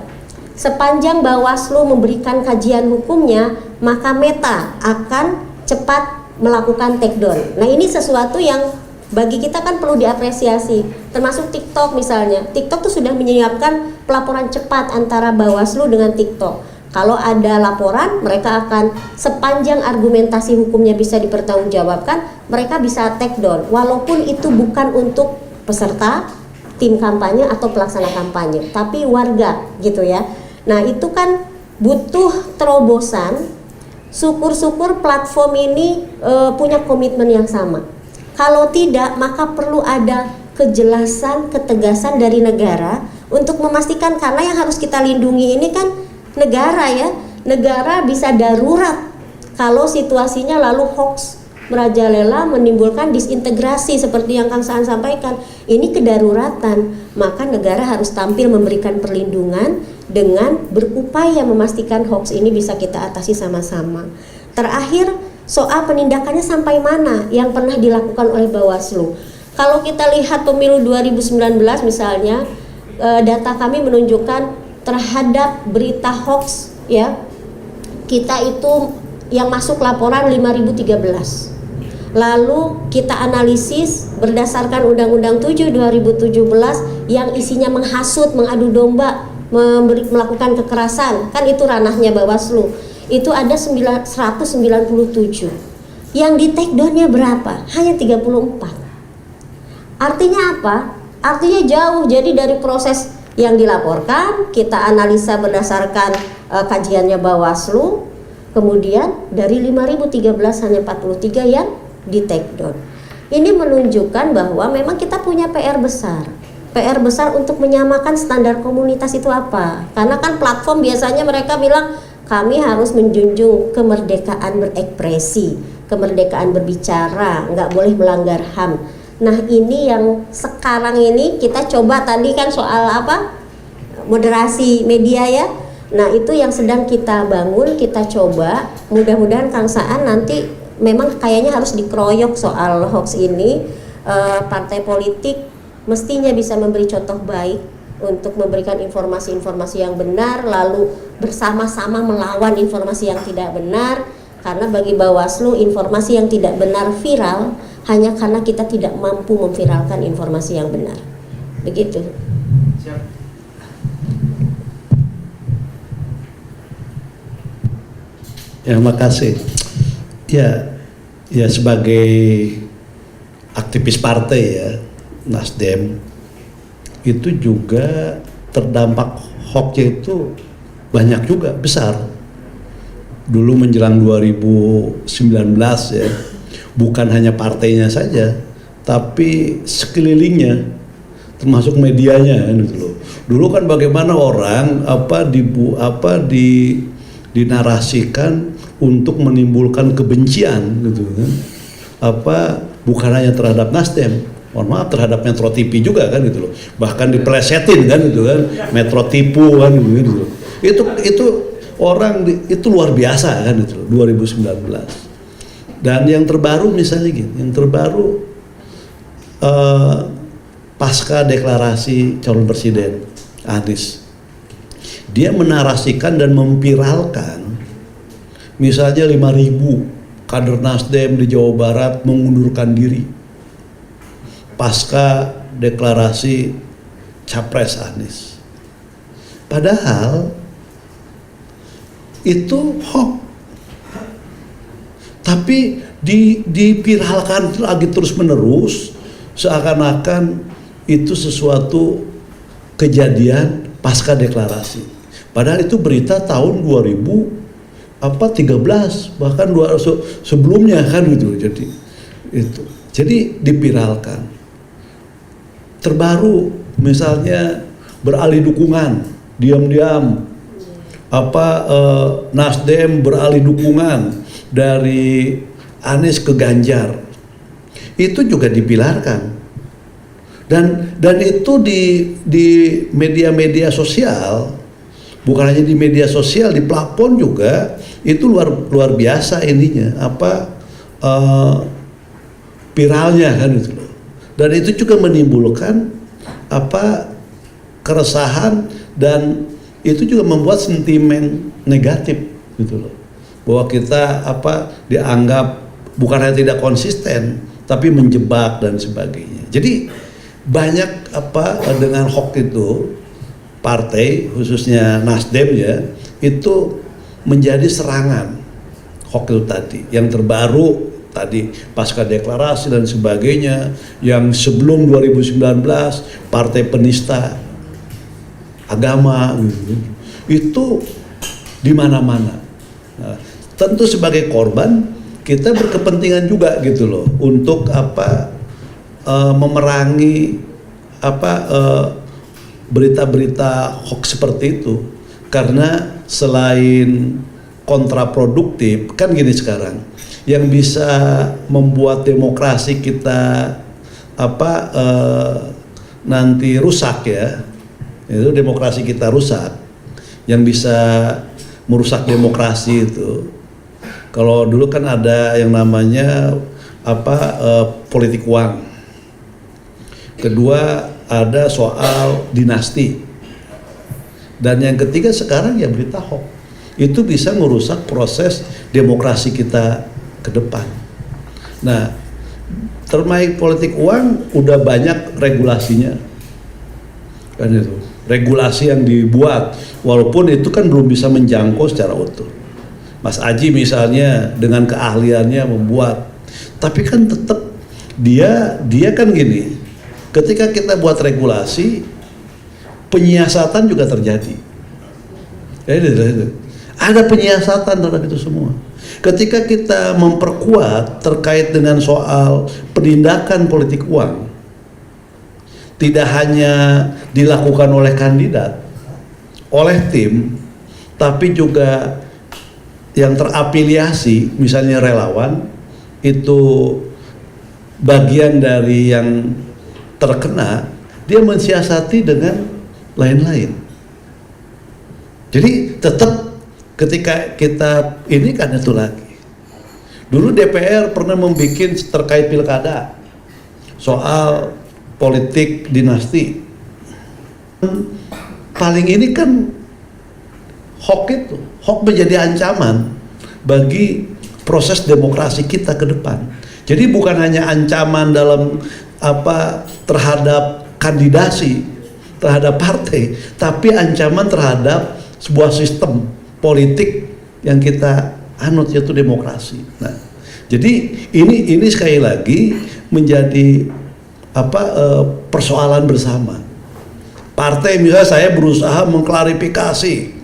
Sepanjang Bawaslu memberikan kajian hukumnya, maka Meta akan cepat melakukan takedown. Nah, ini sesuatu yang bagi kita kan perlu diapresiasi. Termasuk TikTok misalnya. TikTok tuh sudah menyiapkan pelaporan cepat antara Bawaslu dengan TikTok. Kalau ada laporan, mereka akan, sepanjang argumentasi hukumnya bisa dipertanggungjawabkan, mereka bisa takedown. Walaupun itu bukan untuk peserta, tim kampanye atau pelaksana kampanye, tapi warga gitu ya. Nah, itu kan butuh terobosan. Syukur-syukur platform ini punya komitmen yang sama. Kalau tidak, maka perlu ada kejelasan, ketegasan dari negara untuk memastikan, karena yang harus kita lindungi ini kan negara ya. negara bisa darurat kalau situasinya lalu hoax merajalela, menimbulkan disintegrasi seperti yang Kang Saan sampaikan. Ini kedaruratan, maka negara harus tampil memberikan perlindungan dengan berupaya memastikan hoax ini bisa kita atasi sama-sama. Terakhir, soal penindakannya sampai mana yang pernah dilakukan oleh Bawaslu. Kalau kita lihat pemilu 2019 misalnya, data kami menunjukkan terhadap berita hoax ya, kita itu yang masuk laporan 5013. Lalu kita analisis berdasarkan Undang-Undang 7 2017 yang isinya menghasut, mengadu domba, melakukan kekerasan, kan itu ranahnya Bawaslu. Itu ada 197. Yang di take down-nya berapa? Hanya 34. Artinya apa? Artinya jauh. Jadi dari proses yang dilaporkan, kita analisa berdasarkan kajiannya Bawaslu, kemudian dari 5013 hanya 43 yang di take down. Ini menunjukkan bahwa memang kita punya PR besar. PR besar untuk menyamakan standar komunitas itu apa? Karena kan platform biasanya mereka bilang kami harus menjunjung kemerdekaan berekspresi, kemerdekaan berbicara, nggak boleh melanggar HAM. Nah ini yang sekarang ini kita coba, tadi kan soal apa? Moderasi media ya. Nah itu yang sedang kita bangun, kita coba. Mudah-mudahan Kang Saan nanti memang kayaknya harus dikeroyok soal hoax ini. Partai politik mestinya bisa memberi contoh baik untuk memberikan informasi-informasi yang benar, lalu bersama-sama melawan informasi yang tidak benar. Karena bagi Bawaslu informasi yang tidak benar viral hanya karena kita tidak mampu memviralkan informasi yang benar. Begitu. Ya, makasih. Ya sebagai aktivis partai ya, Nasdem itu juga terdampak hoaxnya itu banyak juga, besar. Dulu menjelang 2019 ya, bukan hanya partainya saja, tapi sekelilingnya, termasuk medianya kan gitu loh. Dulu kan bagaimana orang dinarasikan untuk menimbulkan kebencian gitu kan, bukan hanya terhadap Nasdem, mohon maaf, terhadap Metro TV juga kan gitu loh, bahkan dipelesetin kan gitu kan, Metro tipu kan gitu loh. Itu orang itu luar biasa kan itu loh, 2019. Dan yang terbaru misalnya gini, yang terbaru pasca deklarasi calon presiden Anies, dia menarasikan dan memviralkan misalnya 5.000 kader Nasdem di Jawa Barat mengundurkan diri pasca deklarasi Capres Anies. Padahal itu hoax, tapi diviralkan lagi terus menerus seakan-akan itu sesuatu kejadian pasca deklarasi. Padahal itu berita tahun 2013 bahkan sebelumnya kan gitu. Jadi diviralkan. Terbaru misalnya beralih dukungan, diam-diam Nasdem beralih dukungan dari Anies ke Ganjar. Itu juga diviralkan. Dan itu di media-media sosial, bukan hanya di media sosial, di platform juga itu luar biasa ininya, viralnya kan itu loh. Dan itu juga menimbulkan keresahan, dan itu juga membuat sentimen negatif gitu loh, bahwa kita dianggap bukan hanya tidak konsisten tapi menjebak dan sebagainya. Jadi banyak dengan hoax itu, partai khususnya Nasdem ya, itu menjadi serangan hoax itu tadi. Yang terbaru tadi pasca deklarasi dan sebagainya, yang sebelum 2019 partai penista agama gitu, itu di mana-mana. Nah, tentu sebagai korban kita berkepentingan juga gitu loh untuk memerangi berita-berita hoax seperti itu, karena selain kontraproduktif kan gini sekarang, yang bisa membuat demokrasi kita nanti rusak ya, itu demokrasi kita rusak, yang bisa merusak demokrasi itu. Kalau dulu kan ada yang namanya politik uang. Kedua ada soal dinasti. Dan yang ketiga sekarang ya berita hoax. Itu bisa merusak proses demokrasi kita ke depan. Nah, terkait politik uang udah banyak regulasinya. Kan itu. Regulasi yang dibuat, walaupun itu kan belum bisa menjangkau secara utuh. Mas Aji misalnya dengan keahliannya membuat, tapi kan tetap dia kan gini, ketika kita buat regulasi, penyiasatan juga terjadi. Ada penyiasatan terhadap itu semua. Ketika kita memperkuat terkait dengan soal penindakan politik uang, tidak hanya dilakukan oleh kandidat, oleh tim, tapi juga yang terafiliasi, misalnya relawan, itu bagian dari yang terkena, dia mensiasati dengan lain-lain. Jadi tetap ketika kita ini kan itu lagi. Dulu DPR pernah membuat terkait pilkada soal politik dinasti. Paling ini kan hoax menjadi ancaman bagi proses demokrasi kita ke depan. Jadi bukan hanya ancaman dalam terhadap kandidasi, terhadap partai, tapi ancaman terhadap sebuah sistem politik yang kita anut, yaitu demokrasi. Nah, jadi ini sekali lagi menjadi persoalan bersama. Partai misalnya saya berusaha mengklarifikasi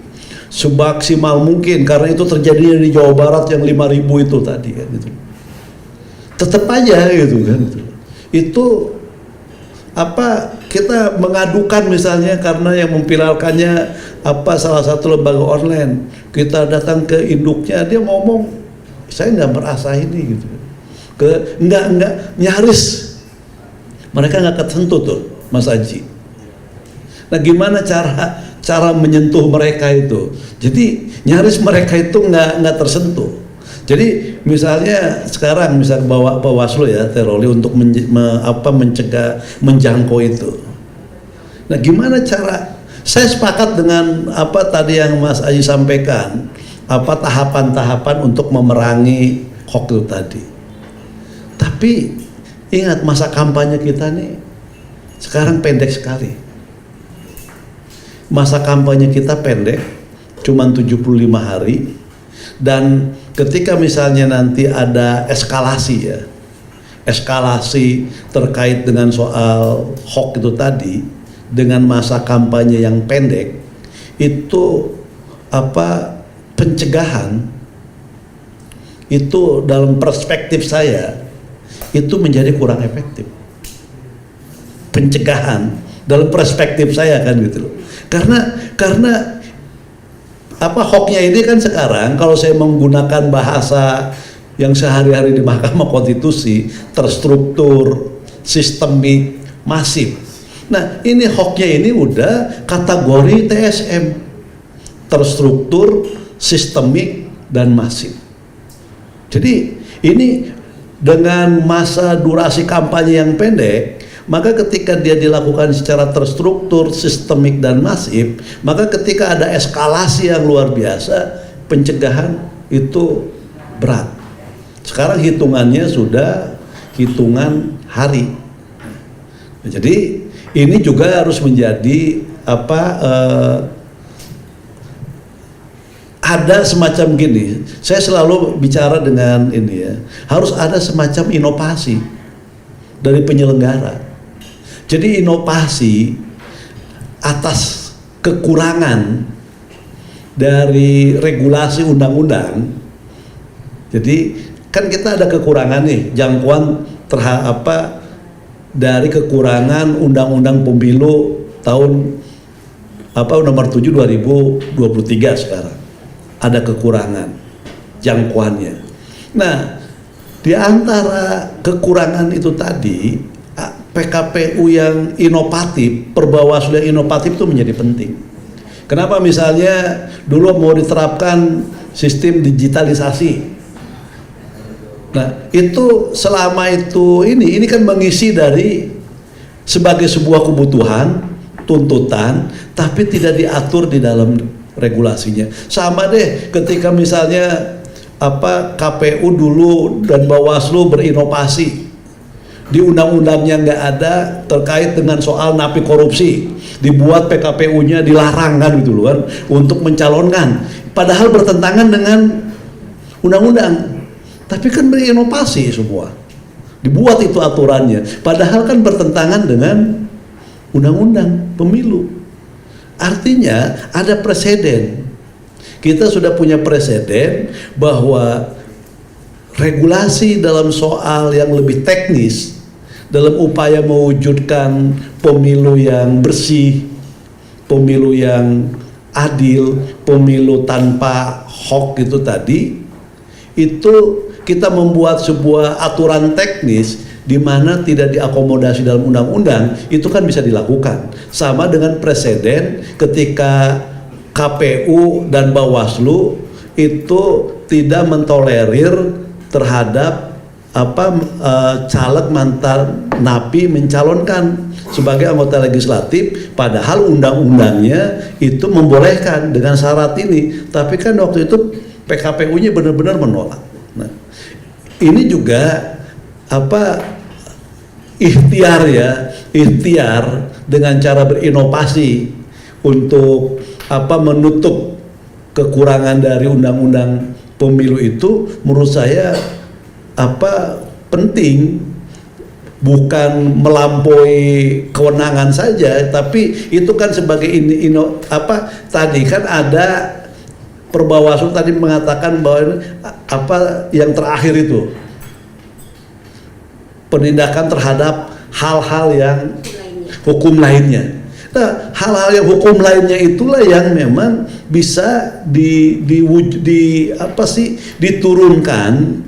semaksimal mungkin karena itu terjadi di Jawa Barat yang 5.000 itu tadi kan itu. Tetap aja gitu kan itu kita mengadukan misalnya karena yang memviralkannya salah satu lembaga online, kita datang ke induknya, dia ngomong saya nggak merasa ini gitu, nggak nyaris mereka nggak kesentuh tuh Mas Aji. Nah gimana cara menyentuh mereka itu? Jadi nyaris mereka itu nggak tersentuh. Jadi misalnya sekarang bawa Bawaslu ya Teroli untuk mencegah menjangkau itu. Nah gimana cara? Saya sepakat dengan tadi yang Mas Aji sampaikan, tahapan-tahapan untuk memerangi hoax itu tadi. Tapi ingat masa kampanye kita nih sekarang pendek sekali. Masa kampanye kita pendek, cuma 75 hari. Dan ketika misalnya nanti ada eskalasi terkait dengan soal hoax itu tadi, dengan masa kampanye yang pendek, itu pencegahan itu dalam perspektif saya itu menjadi kurang efektif. Pencegahan dalam perspektif saya kan gitu loh. Karena hoaxnya ini kan sekarang kalau saya menggunakan bahasa yang sehari-hari di Mahkamah Konstitusi, terstruktur, sistemik, masif. Nah ini hoaxnya ini udah kategori TSM, terstruktur, sistemik, dan masif. Jadi ini dengan masa durasi kampanye yang pendek, maka ketika dia dilakukan secara terstruktur, sistemik, dan masif, maka ketika ada eskalasi yang luar biasa, pencegahan itu berat. Sekarang hitungannya sudah hitungan hari. Jadi ini juga harus menjadi ada semacam gini. Saya selalu bicara dengan ini ya, harus ada semacam inovasi dari penyelenggara. Jadi inovasi atas kekurangan dari regulasi undang-undang. Jadi kan kita ada kekurangan nih, jangkauan dari kekurangan Undang-Undang Pemilu tahun nomor 7 2023 sekarang. ada kekurangan jangkauannya. Nah, di antara kekurangan itu tadi, PKPU yang inovatif, perbawaslu yang inovatif itu menjadi penting. Kenapa misalnya dulu mau diterapkan sistem digitalisasi? Nah, itu selama itu ini kan mengisi dari sebagai sebuah kebutuhan, tuntutan, tapi tidak diatur di dalam regulasinya. Sama deh ketika misalnya KPU dulu dan Bawaslu berinovasi, di undang-undangnya nggak ada terkait dengan soal napi korupsi, dibuat PKPU-nya dilarang kan gitu loh kan untuk mencalonkan, padahal bertentangan dengan undang-undang. Tapi kan berinovasi semua, dibuat itu aturannya, padahal kan bertentangan dengan undang-undang pemilu. Artinya ada presiden. Kita sudah punya presiden bahwa regulasi dalam soal yang lebih teknis dalam upaya mewujudkan pemilu yang bersih, pemilu yang adil, pemilu tanpa hoax itu tadi, itu kita membuat sebuah aturan teknis di mana tidak diakomodasi dalam undang-undang, itu kan bisa dilakukan. Sama dengan presiden ketika KPU dan Bawaslu itu tidak mentolerir terhadap caleg mantan napi mencalonkan sebagai anggota legislatif, padahal undang-undangnya itu membolehkan dengan syarat ini. Tapi kan waktu itu PKPU-nya benar-benar menolak. Nah, ini juga ikhtiar dengan cara berinovasi untuk menutup kekurangan dari undang-undang pemilu itu, menurut saya penting, bukan melampaui kewenangan saja, tapi itu kan sebagai tadi kan ada Perbawaslu tadi mengatakan bahwa yang terakhir itu penindakan terhadap hal-hal yang hukum lainnya. Nah, hal-hal yang hukum lainnya itulah yang memang bisa diturunkan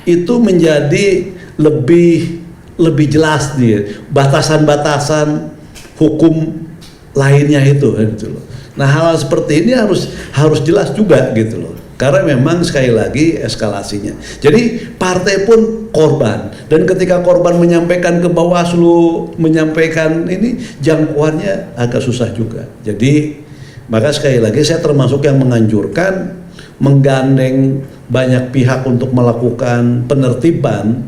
itu menjadi lebih jelas dia batasan-batasan hukum lainnya itu gitu loh. Nah, hal-hal seperti ini harus jelas juga gitu loh. Karena memang sekali lagi eskalasinya. Jadi partai pun korban, dan ketika korban menyampaikan ke Bawaslu, menyampaikan ini, jangkauannya agak susah juga. Jadi maka sekali lagi saya termasuk yang menganjurkan menggandeng banyak pihak untuk melakukan penertiban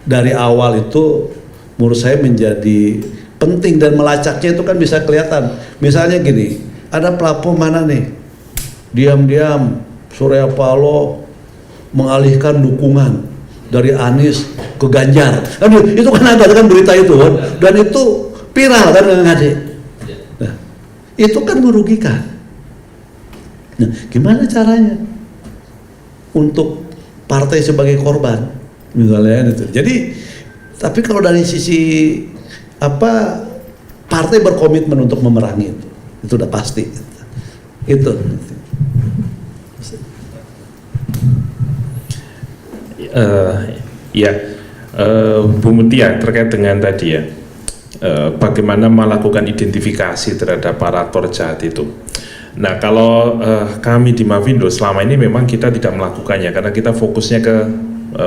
dari awal itu, menurut saya menjadi penting, dan melacaknya itu kan bisa kelihatan. Misalnya gini, ada platform mana nih, diam-diam Surya Paloh mengalihkan dukungan dari Anies ke Ganjar. Aduh, itu kan ada kan berita itu kan, dan itu viral kan Ngade. Nah, itu kan merugikan. Nah, gimana caranya untuk partai sebagai korban misalnya itu. Jadi, tapi kalau dari sisi partai berkomitmen untuk memerangi itu udah pasti. Itu. Bu Mutia, terkait dengan tadi ya, bagaimana melakukan identifikasi terhadap para aktor jahat itu. Nah, kalau kami di Mavindo selama ini memang kita tidak melakukannya karena kita fokusnya ke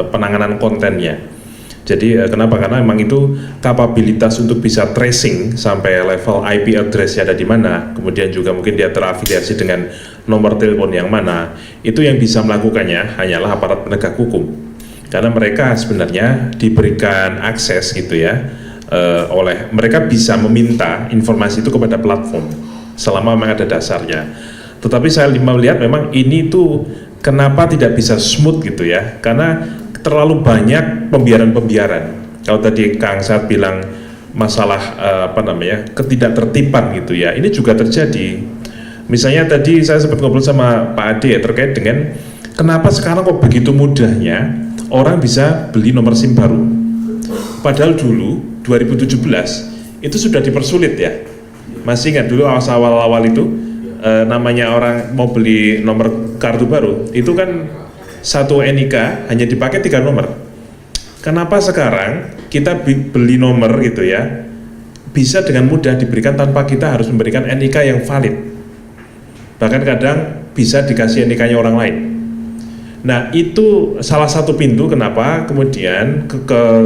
penanganan kontennya. Jadi kenapa? Karena memang itu kapabilitas untuk bisa tracing sampai level IP address-nya ada di mana, kemudian juga mungkin dia terafiliasi dengan nomor telepon yang mana, itu yang bisa melakukannya hanyalah aparat penegak hukum. Karena mereka sebenarnya diberikan akses gitu ya, oleh mereka bisa meminta informasi itu kepada platform selama memang ada dasarnya. Tetapi saya melihat memang ini tuh kenapa tidak bisa smooth gitu ya, karena terlalu banyak pembiaran-pembiaran. Kalau tadi Kang Saad bilang masalah ketidaktertiban gitu ya, ini juga terjadi. Misalnya tadi saya sempat ngobrol sama Pak Ade ya, terkait dengan kenapa sekarang kok begitu mudahnya orang bisa beli nomor SIM baru. Padahal dulu 2017 itu sudah dipersulit ya. Masih ingat dulu awal-awal itu namanya orang mau beli nomor kartu baru, itu kan satu NIK hanya dipakai 3 nomor. Kenapa sekarang kita beli nomor gitu ya, bisa dengan mudah diberikan tanpa kita harus memberikan NIK yang valid. Bahkan kadang bisa dikasih NIK-nya orang lain. Nah, itu salah satu pintu kenapa kemudian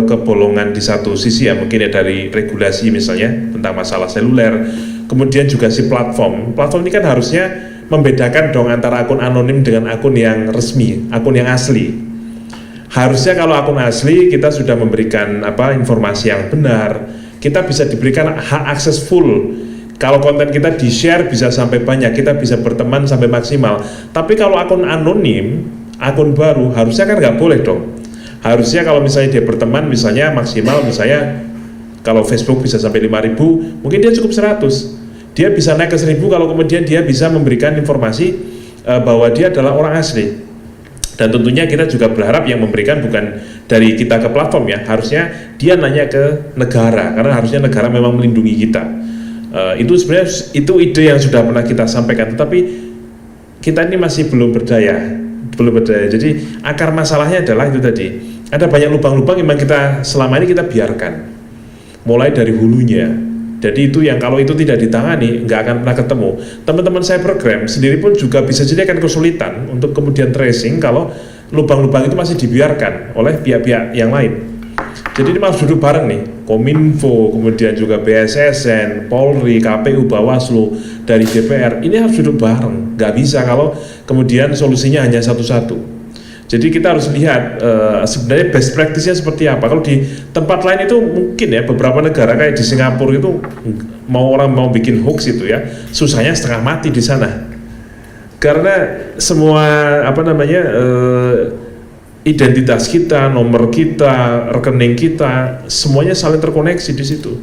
kebolongan di satu sisi ya, mungkin ya dari regulasi misalnya tentang masalah seluler, kemudian juga si platform ini kan harusnya membedakan dong antara akun anonim dengan akun yang resmi, akun yang asli. Harusnya kalau akun asli kita sudah memberikan informasi yang benar, kita bisa diberikan hak akses full. Kalau konten kita di-share bisa sampai banyak, kita bisa berteman sampai maksimal. Tapi kalau akun anonim, akun baru, harusnya kan nggak boleh dong. Harusnya kalau misalnya dia berteman, misalnya maksimal, misalnya kalau Facebook bisa sampai 5.000, mungkin dia cukup 100. Dia bisa naik ke 1.000 kalau kemudian dia bisa memberikan informasi bahwa dia adalah orang asli. Dan tentunya kita juga berharap yang memberikan bukan dari kita ke platform ya, harusnya dia nanya ke negara, karena harusnya negara memang melindungi kita. Itu sebenarnya itu ide yang sudah pernah kita sampaikan, tetapi kita ini masih belum berdaya. Jadi akar masalahnya adalah itu tadi, ada banyak lubang-lubang yang memang kita selama ini kita biarkan, mulai dari hulunya. Jadi itu yang kalau itu tidak ditangani nggak akan pernah ketemu. Teman-teman cybercrime sendiri pun juga bisa jadi akan kesulitan untuk kemudian tracing kalau lubang-lubang itu masih dibiarkan oleh pihak-pihak yang lain. Jadi ini harus duduk bareng nih, Kominfo, kemudian juga BSSN, Polri, KPU, Bawaslu, dari DPR, ini harus duduk bareng. Nggak bisa kalau kemudian solusinya hanya satu-satu. Jadi kita harus lihat sebenarnya best practice-nya seperti apa. Kalau di tempat lain itu mungkin ya, beberapa negara kayak di Singapura itu orang mau bikin hoax itu ya, susahnya setengah mati di sana. Karena semua identitas kita, nomor kita, rekening kita, semuanya saling terkoneksi di situ.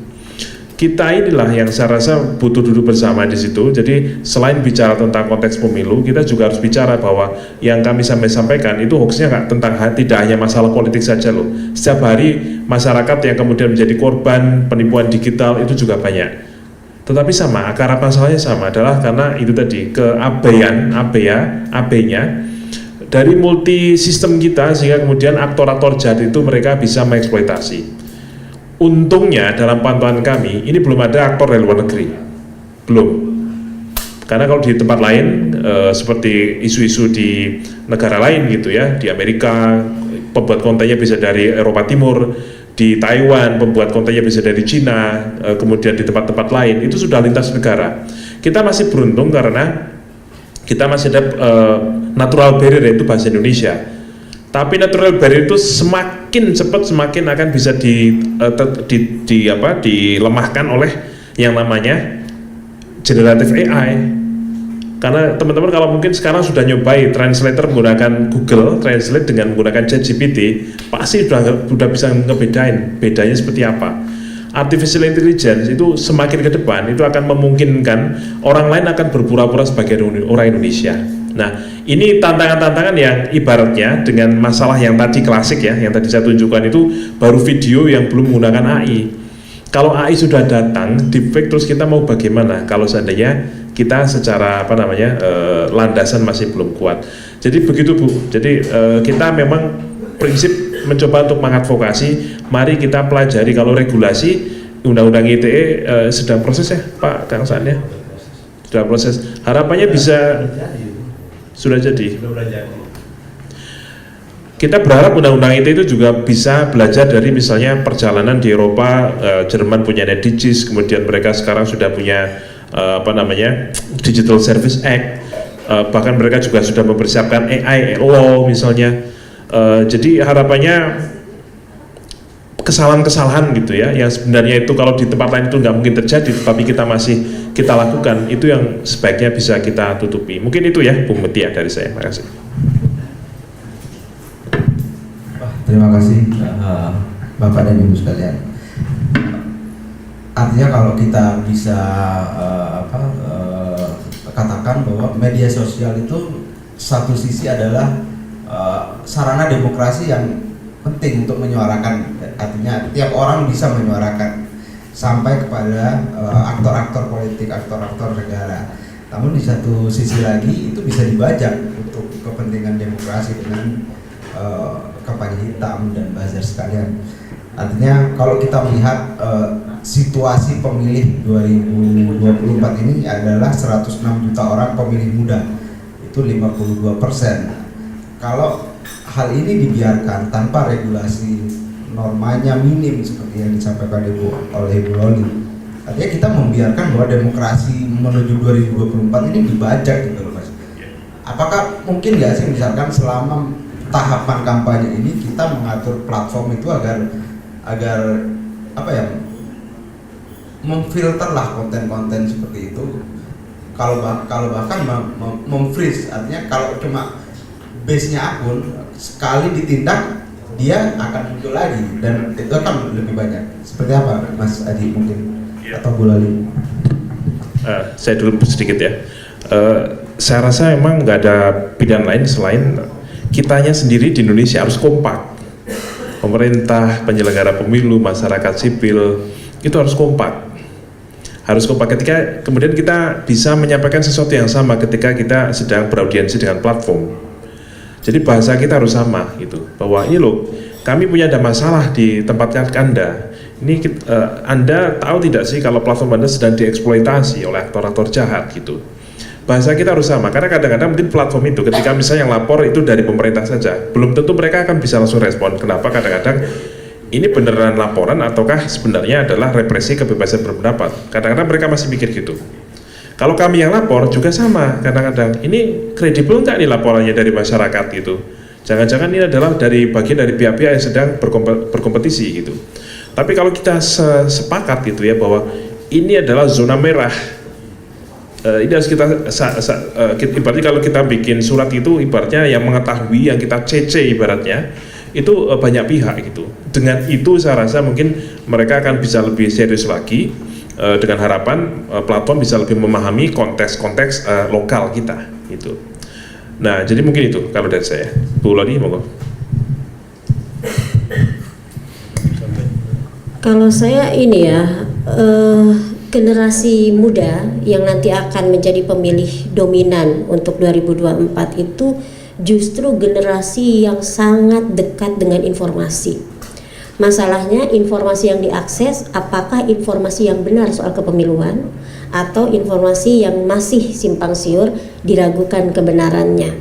Kita inilah yang saya rasa butuh duduk bersama di situ. Jadi selain bicara tentang konteks pemilu, kita juga harus bicara bahwa yang kami sampaikan itu hoaxnya tidak hanya masalah politik saja loh. Setiap hari masyarakat yang kemudian menjadi korban penipuan digital itu juga banyak. Tetapi sama, akar masalahnya sama, adalah karena itu tadi AB-nya dari multi sistem kita, sehingga kemudian aktor-aktor jahat itu mereka bisa mengeksploitasi. Untungnya dalam pantauan kami ini belum ada aktor dari luar negeri, belum. Karena kalau di tempat lain seperti isu-isu di negara lain gitu ya, di Amerika pembuat kontennya bisa dari Eropa Timur, di Taiwan pembuat kontennya bisa dari Cina, kemudian di tempat-tempat lain itu sudah lintas negara. Kita masih beruntung karena kita masih ada natural barrier, yaitu bahasa Indonesia. Tapi natural barrier itu semakin cepat semakin akan bisa dilemahkan oleh yang namanya generative AI. Karena teman-teman kalau mungkin sekarang sudah nyobai translator menggunakan Google Translate dengan menggunakan ChatGPT, pasti sudah bisa ngebedain bedanya seperti apa. Artificial intelligence itu semakin ke depan itu akan memungkinkan orang lain akan berpura-pura sebagai orang Indonesia. Nah, ini tantangan-tantangan yang ibaratnya dengan masalah yang tadi klasik ya, yang tadi saya tunjukkan itu baru video yang belum menggunakan AI. Kalau AI sudah datang, deepfake, terus kita mau bagaimana kalau seandainya kita secara landasan masih belum kuat. Jadi begitu Bu. Jadi kita memang prinsip mencoba untuk mengadvokasi, mari kita pelajari kalau regulasi Undang-Undang ITE sedang proses ya Pak Kang Saan ya, sudah proses. Harapannya bisa sudah jadi. Kita berharap Undang-Undang ITE itu juga bisa belajar dari misalnya perjalanan di Eropa, Jerman punya NetDigis, kemudian mereka sekarang sudah punya Digital Service Act, bahkan mereka juga sudah mempersiapkan AI law misalnya. Jadi harapannya kesalahan-kesalahan gitu ya, yang sebenarnya itu kalau di tempat lain itu nggak mungkin terjadi, tapi kita lakukan, itu yang sebaiknya bisa kita tutupi. Mungkin itu ya Bung Mutia dari saya. Terima kasih. Terima kasih Bapak dan Ibu sekalian. Artinya kalau kita bisa katakan bahwa media sosial itu satu sisi adalah sarana demokrasi yang penting untuk menyuarakan, artinya tiap orang bisa menyuarakan sampai kepada aktor-aktor politik, aktor-aktor negara. Namun di satu sisi lagi itu bisa dibajak untuk kepentingan demokrasi dengan kampanye hitam dan buzzer sekalian. Artinya kalau kita melihat situasi pemilih 2024 ini adalah 106 juta orang pemilih muda, itu 52%. Kalau hal ini dibiarkan tanpa regulasi, normanya minim seperti yang disampaikan oleh Ibu Loli, artinya kita membiarkan bahwa demokrasi menuju 2024 ini dibajak gitu loh Mas. Apakah mungkin nggak sih misalkan selama tahapan kampanye ini kita mengatur platform itu agar apa ya, memfilter lah konten-konten seperti itu, kalau bahkan memfreeze, artinya kalau cuma base-nya akun sekali ditindak dia akan muncul lagi dan itu akan lebih banyak. Seperti apa Mas Aji mungkin atau Bu Lali? Saya dulu sedikit ya. Saya rasa memang nggak ada pilihan lain selain kitanya sendiri di Indonesia harus kompak. Pemerintah, penyelenggara pemilu, masyarakat sipil itu harus kompak. Harus kompak ketika kemudian kita bisa menyampaikan sesuatu yang sama ketika kita sedang beraudiensi dengan platform. Jadi bahasa kita harus sama gitu. Bahwa ini loh, kami punya ada masalah di tempat Anda. Ini Anda tahu tidak sih kalau platform Anda sedang dieksploitasi oleh aktor-aktor jahat gitu. Bahasa kita harus sama, karena kadang-kadang mungkin platform itu ketika misalnya yang lapor itu dari pemerintah saja, belum tentu mereka akan bisa langsung respon. Kenapa? Kadang-kadang ini beneran laporan ataukah sebenarnya adalah represi kebebasan berpendapat. Kadang-kadang mereka masih mikir gitu. Kalau kami yang lapor juga sama, kadang-kadang ini kredibel nggak nih laporannya dari masyarakat gitu. Jangan-jangan ini adalah dari bagian dari pihak-pihak yang sedang berkompetisi gitu. Tapi kalau kita sepakat gitu ya bahwa ini adalah zona merah, ini harus kita ibaratnya kalau kita bikin surat itu ibaratnya yang mengetahui, yang kita CC ibaratnya itu banyak pihak gitu. Dengan itu saya rasa mungkin mereka akan bisa lebih serius lagi, dengan harapan platform bisa lebih memahami konteks-konteks lokal kita gitu. Nah jadi mungkin itu kalau dari saya. Bu Lodi monggo. Kalau saya ini ya, generasi muda yang nanti akan menjadi pemilih dominan untuk 2024 itu justru generasi yang sangat dekat dengan informasi. Masalahnya informasi yang diakses apakah informasi yang benar soal kepemiluan atau informasi yang masih simpang siur, diragukan kebenarannya.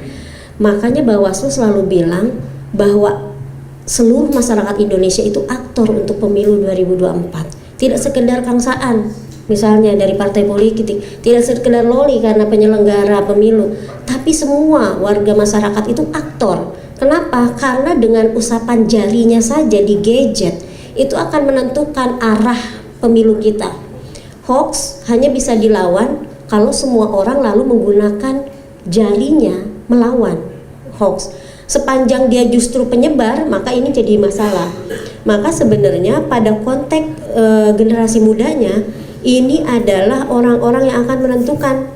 Makanya Bawaslu selalu bilang bahwa seluruh masyarakat Indonesia itu aktor untuk pemilu 2024. Tidak sekedar Kang Saan misalnya dari partai politik, tidak sekedar Loli karena penyelenggara pemilu, tapi semua warga masyarakat itu aktor. Kenapa? Karena dengan usapan jarinya saja di gadget itu akan menentukan arah pemilu kita. Hoax hanya bisa dilawan kalau semua orang lalu menggunakan jarinya melawan hoax. Sepanjang dia justru penyebar, maka ini jadi masalah. Maka sebenarnya pada konteks generasi mudanya, ini adalah orang-orang yang akan menentukan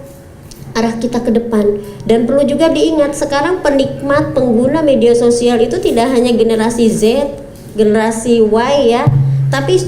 arah kita ke depan. Dan perlu juga diingat, sekarang penikmat pengguna media sosial itu tidak hanya generasi Z, generasi Y ya, tapi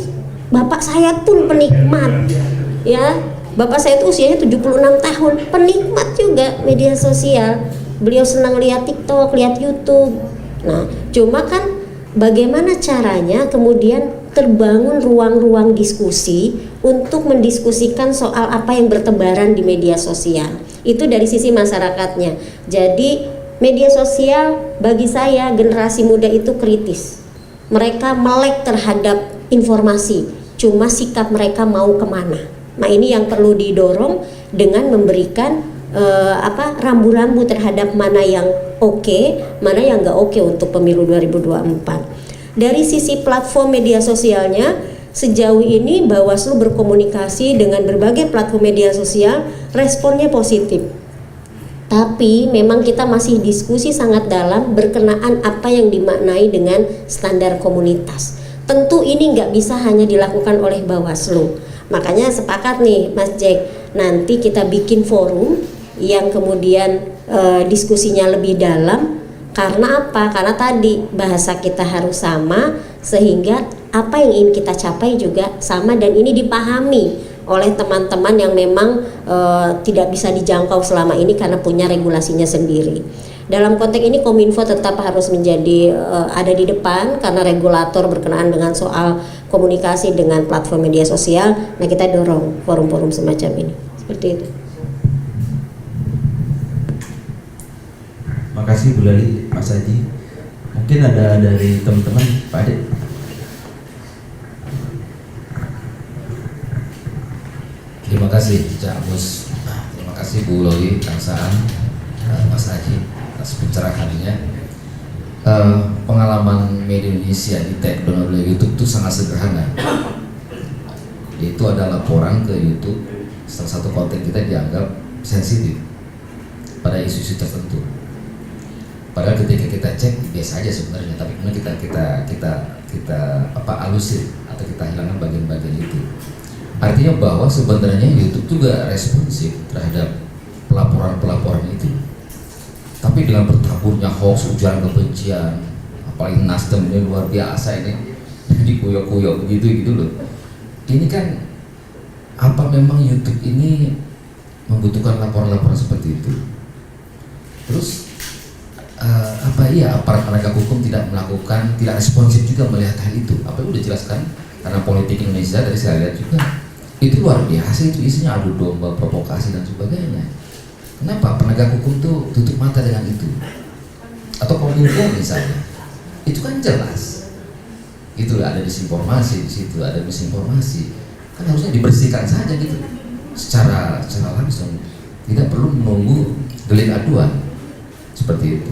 bapak saya pun penikmat ya. Bapak saya itu usianya 76 tahun, penikmat juga media sosial. Beliau senang lihat TikTok, lihat YouTube. Nah, cuma kan bagaimana caranya kemudian terbangun ruang-ruang diskusi untuk mendiskusikan soal apa yang bertebaran di media sosial. Itu dari sisi masyarakatnya. Jadi media sosial bagi saya generasi muda itu kritis. Mereka melek terhadap informasi, cuma sikap mereka mau kemana. Nah ini yang perlu didorong dengan memberikan rambu-rambu terhadap mana yang oke, mana yang nggak oke untuk pemilu 2024. Dari sisi platform media sosialnya, sejauh ini Bawaslu berkomunikasi dengan berbagai platform media sosial, responnya positif. Tapi memang kita masih diskusi sangat dalam berkenaan apa yang dimaknai dengan standar komunitas. Tentu ini nggak bisa hanya dilakukan oleh Bawaslu. Makanya sepakat nih Mas Jack, nanti kita bikin forum yang kemudian diskusinya lebih dalam. Karena apa? Karena tadi bahasa kita harus sama, sehingga apa yang ingin kita capai juga sama dan ini dipahami oleh teman-teman yang memang tidak bisa dijangkau selama ini karena punya regulasinya sendiri. Dalam konteks ini Kominfo tetap harus menjadi ada di depan karena regulator berkenaan dengan soal komunikasi dengan platform media sosial. Nah, kita dorong forum-forum semacam ini. Seperti itu. Makasih Bu Lali, Mas Haji. Mungkin ada dari teman-teman, Pak Ade. Terima kasih Cak Agus, terima kasih Bu Loli, Kang Saan, Mas Haji atas pencerahannya. Pengalaman media Indonesia di take down oleh YouTube itu sangat sederhana. Itu ada laporan ke YouTube, salah satu konten kita dianggap sensitif pada isu-isu tertentu. Padahal ketika kita cek biasa aja sebenarnya, tapi kemudian kita alusir atau kita hilangkan bagian-bagian itu. Artinya bahwa sebenarnya YouTube juga responsif terhadap pelaporan-pelaporan itu. Tapi dengan bertaburnya hoax, ujaran kebencian, apalagi Nasdem ini luar biasa ini, dikuyok-kuyok begitu gitu loh. Ini kan apa memang YouTube ini membutuhkan laporan-laporan seperti itu? Terus apa iya aparat penegak hukum tidak melakukan, tidak responsif juga melihat hal itu? Apa udah jelaskan? Karena politik Indonesia tadi saya lihat juga itu luar biasa, itu isinya adu domba, provokasi dan sebagainya. Kenapa penegak hukum tuh tutup mata dengan itu? Atau Kominfo misalnya, itu kan jelas. Itu ada disinformasi di situ, ada misinformasi. Kan harusnya dibersihkan saja gitu, secara langsung. Tidak perlu menunggu delik aduan seperti itu.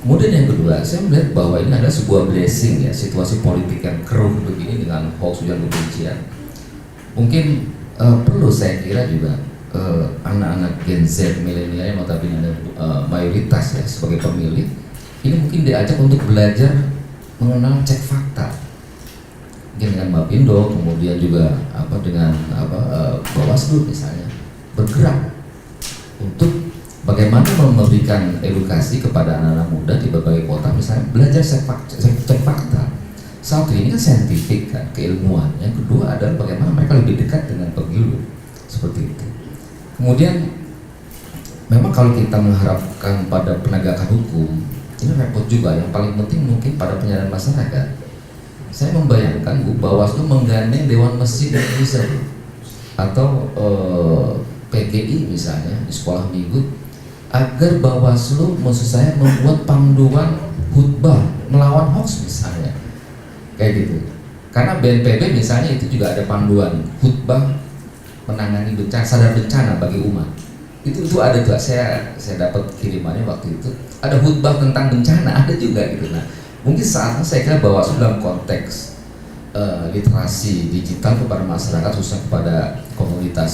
Kemudian yang kedua, saya melihat bahwa ini adalah sebuah blessing ya, situasi politik yang keruh begini dengan hoax dan kebencian. Mungkin perlu saya kira juga anak-anak Gen Z, milenial yang notabene mayoritas ya sebagai pemilih, ini mungkin diajak untuk belajar mengenal cek fakta. Mungkin dengan Mapindo, kemudian juga dengan Bawaslu misalnya, bergerak untuk bagaimana memberikan edukasi kepada anak-anak muda di berbagai kota, misalnya belajar cek fakta. Satu, ini kan saintifik kan, keilmuan. Yang kedua adalah bagaimana mereka lebih dekat dengan pemilu, seperti itu. Kemudian memang kalau kita mengharapkan pada penegakan hukum, ini repot juga. Yang paling penting mungkin pada penyadaran masyarakat. Saya membayangkan Bu, Bawaslu menggandeng Dewan Masjid Indonesia atau PGI misalnya di sekolah minggu, agar Bawaslu maksud saya membuat panduan khutbah melawan hoax misalnya, kayak gitu. Karena BNPB misalnya itu juga ada panduan khutbah menangani bencana, sadar bencana bagi umat. Itu ada juga, saya dapat kirimannya waktu itu, ada khutbah tentang bencana, ada juga gitu. Nah, mungkin saatnya saya kira Bawaslu dalam konteks literasi digital kepada masyarakat, khususnya kepada komunitas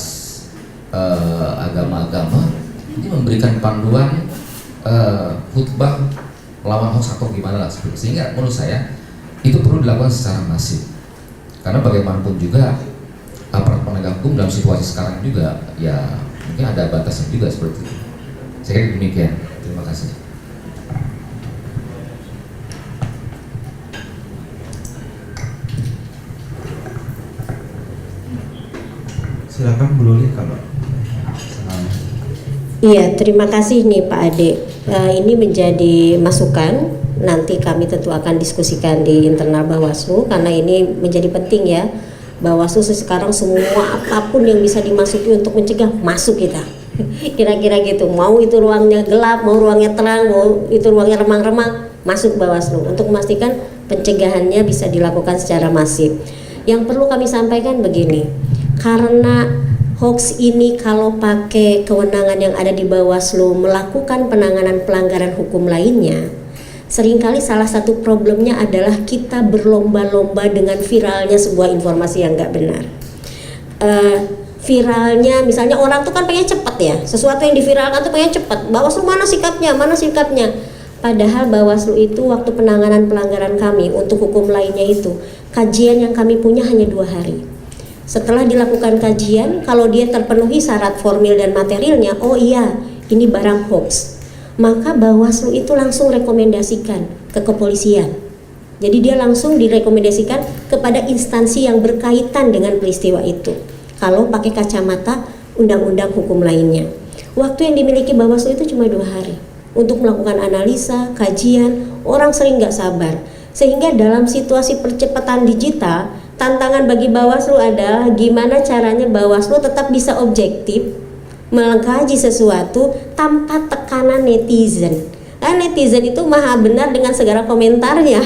agama-agama, ini memberikan panduan khutbah melawan hoax atau gimana lah, sehingga menurut saya itu perlu dilakukan secara masif. Karena bagaimanapun juga aparat penegak hukum dalam situasi sekarang juga ya mungkin ada batasnya juga seperti itu. Saya kira demikian. Terima kasih. Silakan Bu Loli kalau. Iya, terima kasih nih Pak Ade. Ini menjadi masukan. Nanti kami tentu akan diskusikan di internal Bawaslu karena ini menjadi penting ya. Bawaslu sekarang semua apapun yang bisa dimasuki untuk mencegah masuk kita. Kira-kira gitu. Mau itu ruangnya gelap, mau ruangnya terang, mau itu ruangnya remang-remang, masuk Bawaslu untuk memastikan pencegahannya bisa dilakukan secara masif. Yang perlu kami sampaikan begini, karena hoax ini kalau pakai kewenangan yang ada di Bawaslu melakukan penanganan pelanggaran hukum lainnya, seringkali salah satu problemnya adalah kita berlomba-lomba dengan viralnya sebuah informasi yang nggak benar. Viralnya, misalnya orang tuh kan pengen cepat ya, sesuatu yang diviralkan tuh pengen cepat. Bawaslu mana sikapnya, mana sikapnya. Padahal Bawaslu itu waktu penanganan pelanggaran kami untuk hukum lainnya itu, kajian yang kami punya hanya 2 hari. Setelah dilakukan kajian, kalau dia terpenuhi syarat formil dan materialnya, oh iya, ini barang hoax, maka Bawaslu itu langsung rekomendasikan ke kepolisian. Jadi dia langsung direkomendasikan kepada instansi yang berkaitan dengan peristiwa itu. kalau pakai kacamata undang-undang hukum lainnya. Waktu yang dimiliki Bawaslu itu cuma 2 hari untuk melakukan analisa, kajian. Orang sering nggak sabar, sehingga dalam situasi percepatan digital, tantangan bagi Bawaslu adalah gimana caranya Bawaslu tetap bisa objektif mengkaji sesuatu tanpa tekanan netizen. Netizen itu maha benar dengan segala komentarnya.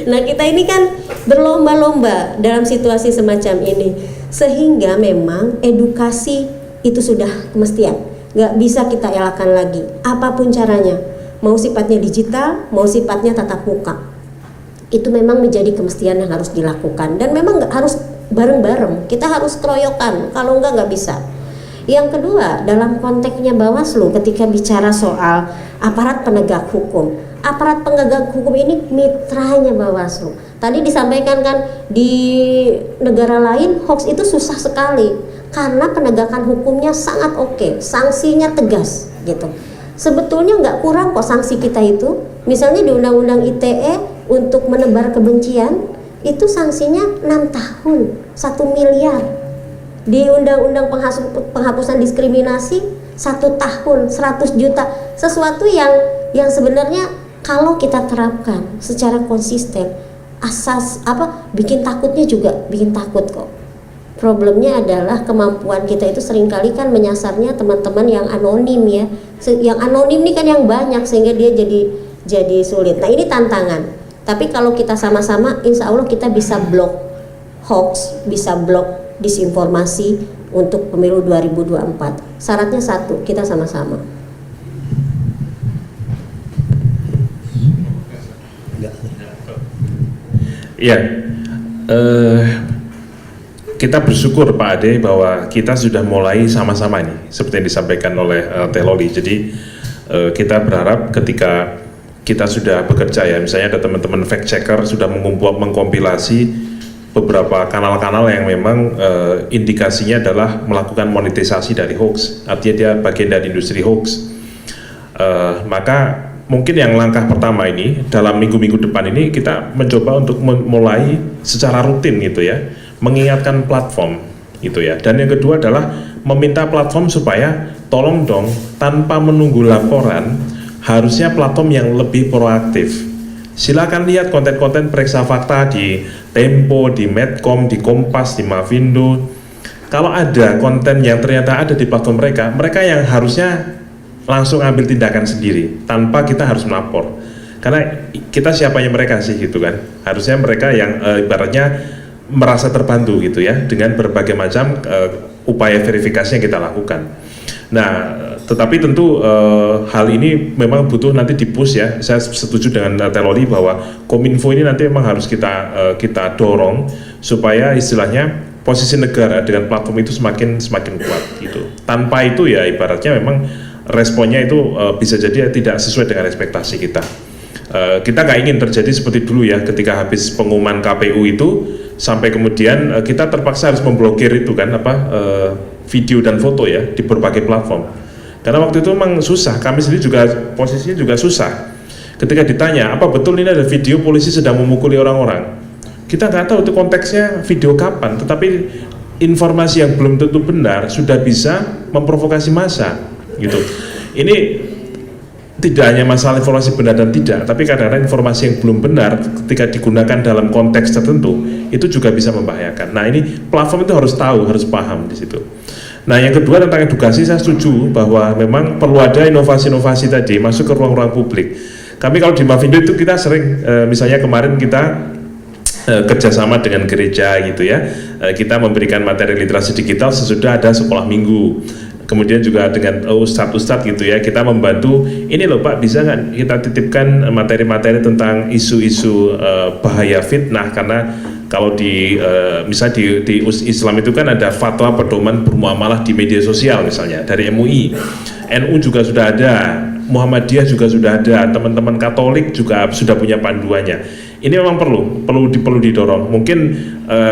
Nah, kita ini kan berlomba-lomba dalam situasi semacam ini, sehingga memang edukasi itu sudah kemestian, nggak bisa kita elakkan lagi apapun caranya, mau sifatnya digital, mau sifatnya tatap muka. Itu memang menjadi kemestian yang harus dilakukan, dan memang harus bareng-bareng, kita harus keroyokan, kalau nggak bisa. Yang kedua, dalam konteksnya Bawaslu ketika bicara soal aparat penegak hukum, aparat penegak hukum ini mitranya Bawaslu. Tadi disampaikan kan di negara lain hoax itu susah sekali karena penegakan hukumnya sangat oke, sanksinya tegas gitu. Sebetulnya nggak kurang kok sanksi kita itu. Misalnya di Undang-Undang ITE untuk menebar kebencian itu sanksinya 6 tahun, 1 miliar. Di Undang-Undang penghapusan diskriminasi 1 tahun, 100 juta. Sesuatu yang sebenarnya kalau kita terapkan secara konsisten, bikin takutnya juga bikin takut kok. Problemnya adalah kemampuan kita itu seringkali kan menyasarnya teman-teman yang anonim ya. Yang anonim ini kan yang banyak sehingga dia jadi sulit. Nah, ini tantangan. Tapi kalau kita sama-sama, insya Allah kita bisa blok hoax, bisa blok disinformasi untuk pemilu 2024. Syaratnya satu, kita sama-sama. Iya, kita bersyukur Pak Ade bahwa kita sudah mulai sama-sama nih, seperti yang disampaikan oleh Teh Loli. Jadi kita berharap ketika kita sudah bekerja ya, misalnya ada teman-teman fact checker sudah mengkompilasi beberapa kanal-kanal yang memang indikasinya adalah melakukan monetisasi dari hoax, artinya dia bagian dari industri hoax. Maka mungkin yang langkah pertama ini dalam minggu-minggu depan ini kita mencoba untuk mulai secara rutin gitu ya, mengingatkan platform gitu ya. Dan yang kedua adalah meminta platform supaya tolong dong tanpa menunggu laporan, harusnya platform yang lebih proaktif. Silakan lihat konten-konten periksa fakta di Tempo, di Medcom, di Kompas, di Mavindo. Kalau ada konten yang ternyata ada di platform mereka yang harusnya langsung ambil tindakan sendiri tanpa kita harus melapor. Karena kita siapanya mereka sih gitu kan. Harusnya mereka yang ibaratnya merasa terbantu gitu ya dengan berbagai macam upaya verifikasi yang kita lakukan. Nah, tetapi tentu hal ini memang butuh nanti di-push ya. Saya setuju dengan Teh Loli bahwa Kominfo ini nanti memang harus kita dorong supaya istilahnya posisi negara dengan platform itu semakin kuat gitu. Tanpa itu ya ibaratnya memang responnya itu bisa jadi tidak sesuai dengan ekspektasi kita. Kita nggak ingin terjadi seperti dulu ya, ketika habis pengumuman KPU itu sampai kemudian kita terpaksa harus memblokir itu kan video dan foto ya di berbagai platform. Karena waktu itu memang susah, kami sendiri juga posisinya juga susah. Ketika ditanya, apa betul ini ada video polisi sedang memukuli orang-orang? Kita nggak tahu itu konteksnya video kapan, tetapi informasi yang belum tentu benar sudah bisa memprovokasi massa gitu. Ini tidak hanya masalah informasi benar dan tidak, tapi kadang-kadang informasi yang belum benar ketika digunakan dalam konteks tertentu itu juga bisa membahayakan. Nah, ini platform itu harus tahu, harus paham di situ. Nah, yang kedua tentang edukasi, saya setuju bahwa memang perlu ada inovasi-inovasi tadi masuk ke ruang-ruang publik. Kami kalau di Mavindo itu kita sering, misalnya kemarin kita kerjasama dengan gereja gitu ya, kita memberikan materi literasi digital sesudah ada sekolah minggu. Kemudian juga dengan ustadz-ustadz gitu ya, kita membantu, ini loh Pak, bisa nggak kita titipkan materi-materi tentang isu-isu bahaya fitnah, karena kalau misalnya di Islam itu kan ada fatwa pedoman bermuamalah di media sosial misalnya dari MUI, NU juga sudah ada, Muhammadiyah juga sudah ada, teman-teman Katolik juga sudah punya panduannya. Ini memang perlu didorong. Mungkin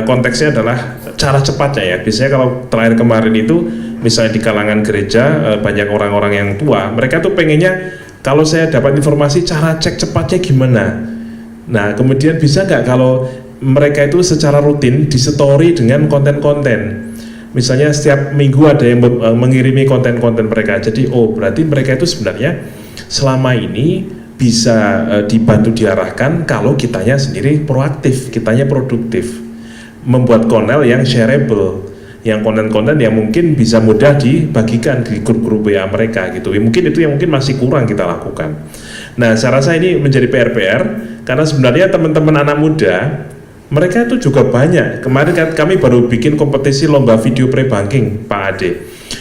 konteksnya adalah cara cepatnya ya. Biasanya kalau terakhir kemarin itu misalnya di kalangan gereja banyak orang-orang yang tua, mereka tuh pengennya kalau saya dapat informasi cara cek cepatnya gimana. Nah, kemudian bisa nggak kalau mereka itu secara rutin disetori dengan konten-konten. Misalnya setiap minggu ada yang mengirimi konten-konten mereka. Jadi berarti mereka itu sebenarnya selama ini bisa dibantu diarahkan kalau kitanya sendiri proaktif, kitanya produktif, membuat konten yang shareable, yang konten-konten yang mungkin bisa mudah dibagikan di grup-grup WA mereka gitu. Mungkin itu yang mungkin masih kurang kita lakukan. Nah, saya rasa ini menjadi PR karena sebenarnya teman-teman anak muda mereka itu juga banyak. Kemarin kami baru bikin kompetisi lomba video pre-banking, Pak Ade.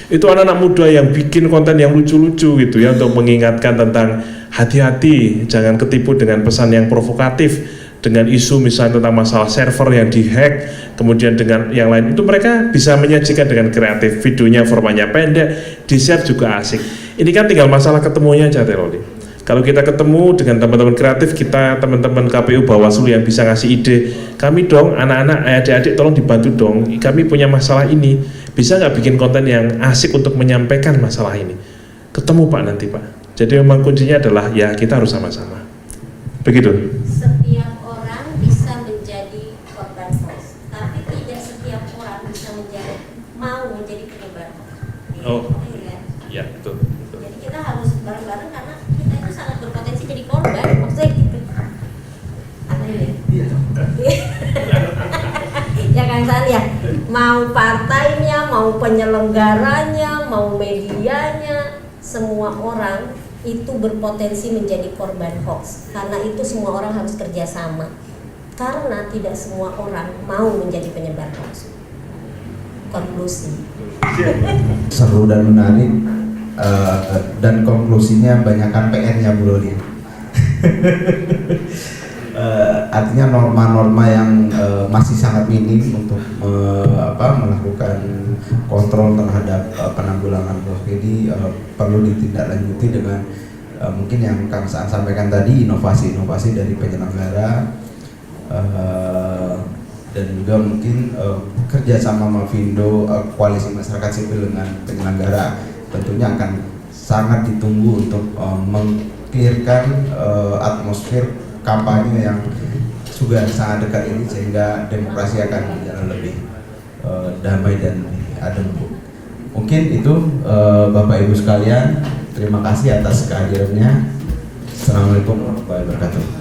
Itu anak-anak muda yang bikin konten yang lucu-lucu gitu ya, untuk mengingatkan tentang hati-hati, jangan ketipu dengan pesan yang provokatif, dengan isu misalnya tentang masalah server yang dihack, kemudian dengan yang lain. Itu mereka bisa menyajikan dengan kreatif, videonya formanya pendek, di-share juga asik. Ini kan tinggal masalah ketemunya aja, Teh Loli. Kalau kita ketemu dengan teman-teman kreatif kita, teman-teman KPU Bawaslu yang bisa ngasih ide, kami dong, anak-anak, adik-adik tolong dibantu dong, kami punya masalah ini, bisa nggak bikin konten yang asik untuk menyampaikan masalah ini? Ketemu Pak nanti Pak. Jadi memang kuncinya adalah ya kita harus sama-sama. Begitu. Setiap orang bisa menjadi korban hoax, tapi tidak setiap orang bisa mau menjadi penyebar hoax. Ya betul. Jadi kita harus bareng-bareng karena kita itu sangat berpotensi jadi korban, maksudnya gitu. Apa ini? Ya Kang San ya, mau partainya, mau penyelenggaranya, mau medianya, semua orang itu berpotensi menjadi korban hoax. Karena itu semua orang harus kerjasama. Karena tidak semua orang mau menjadi penyebar hoax. Konklusi. Seru dan menarik, dan konklusinya banyakkan PR-nya Bu Loli. Artinya norma-norma yang masih sangat minim untuk melakukan kontrol terhadap penanggulangan COVID ini perlu ditindaklanjuti dengan mungkin yang Kang Saan sampaikan tadi, inovasi-inovasi dari penyelenggara, dan juga mungkin kerjasama Mavindo, koalisi masyarakat sipil dengan penyelenggara tentunya akan sangat ditunggu untuk meng-clearkan atmosfer kampanye yang sudah sangat dekat ini, sehingga demokrasi akan berjalan lebih damai dan adem. Mungkin itu Bapak Ibu sekalian, terima kasih atas kehadirannya. Assalamualaikum warahmatullahi wabarakatuh.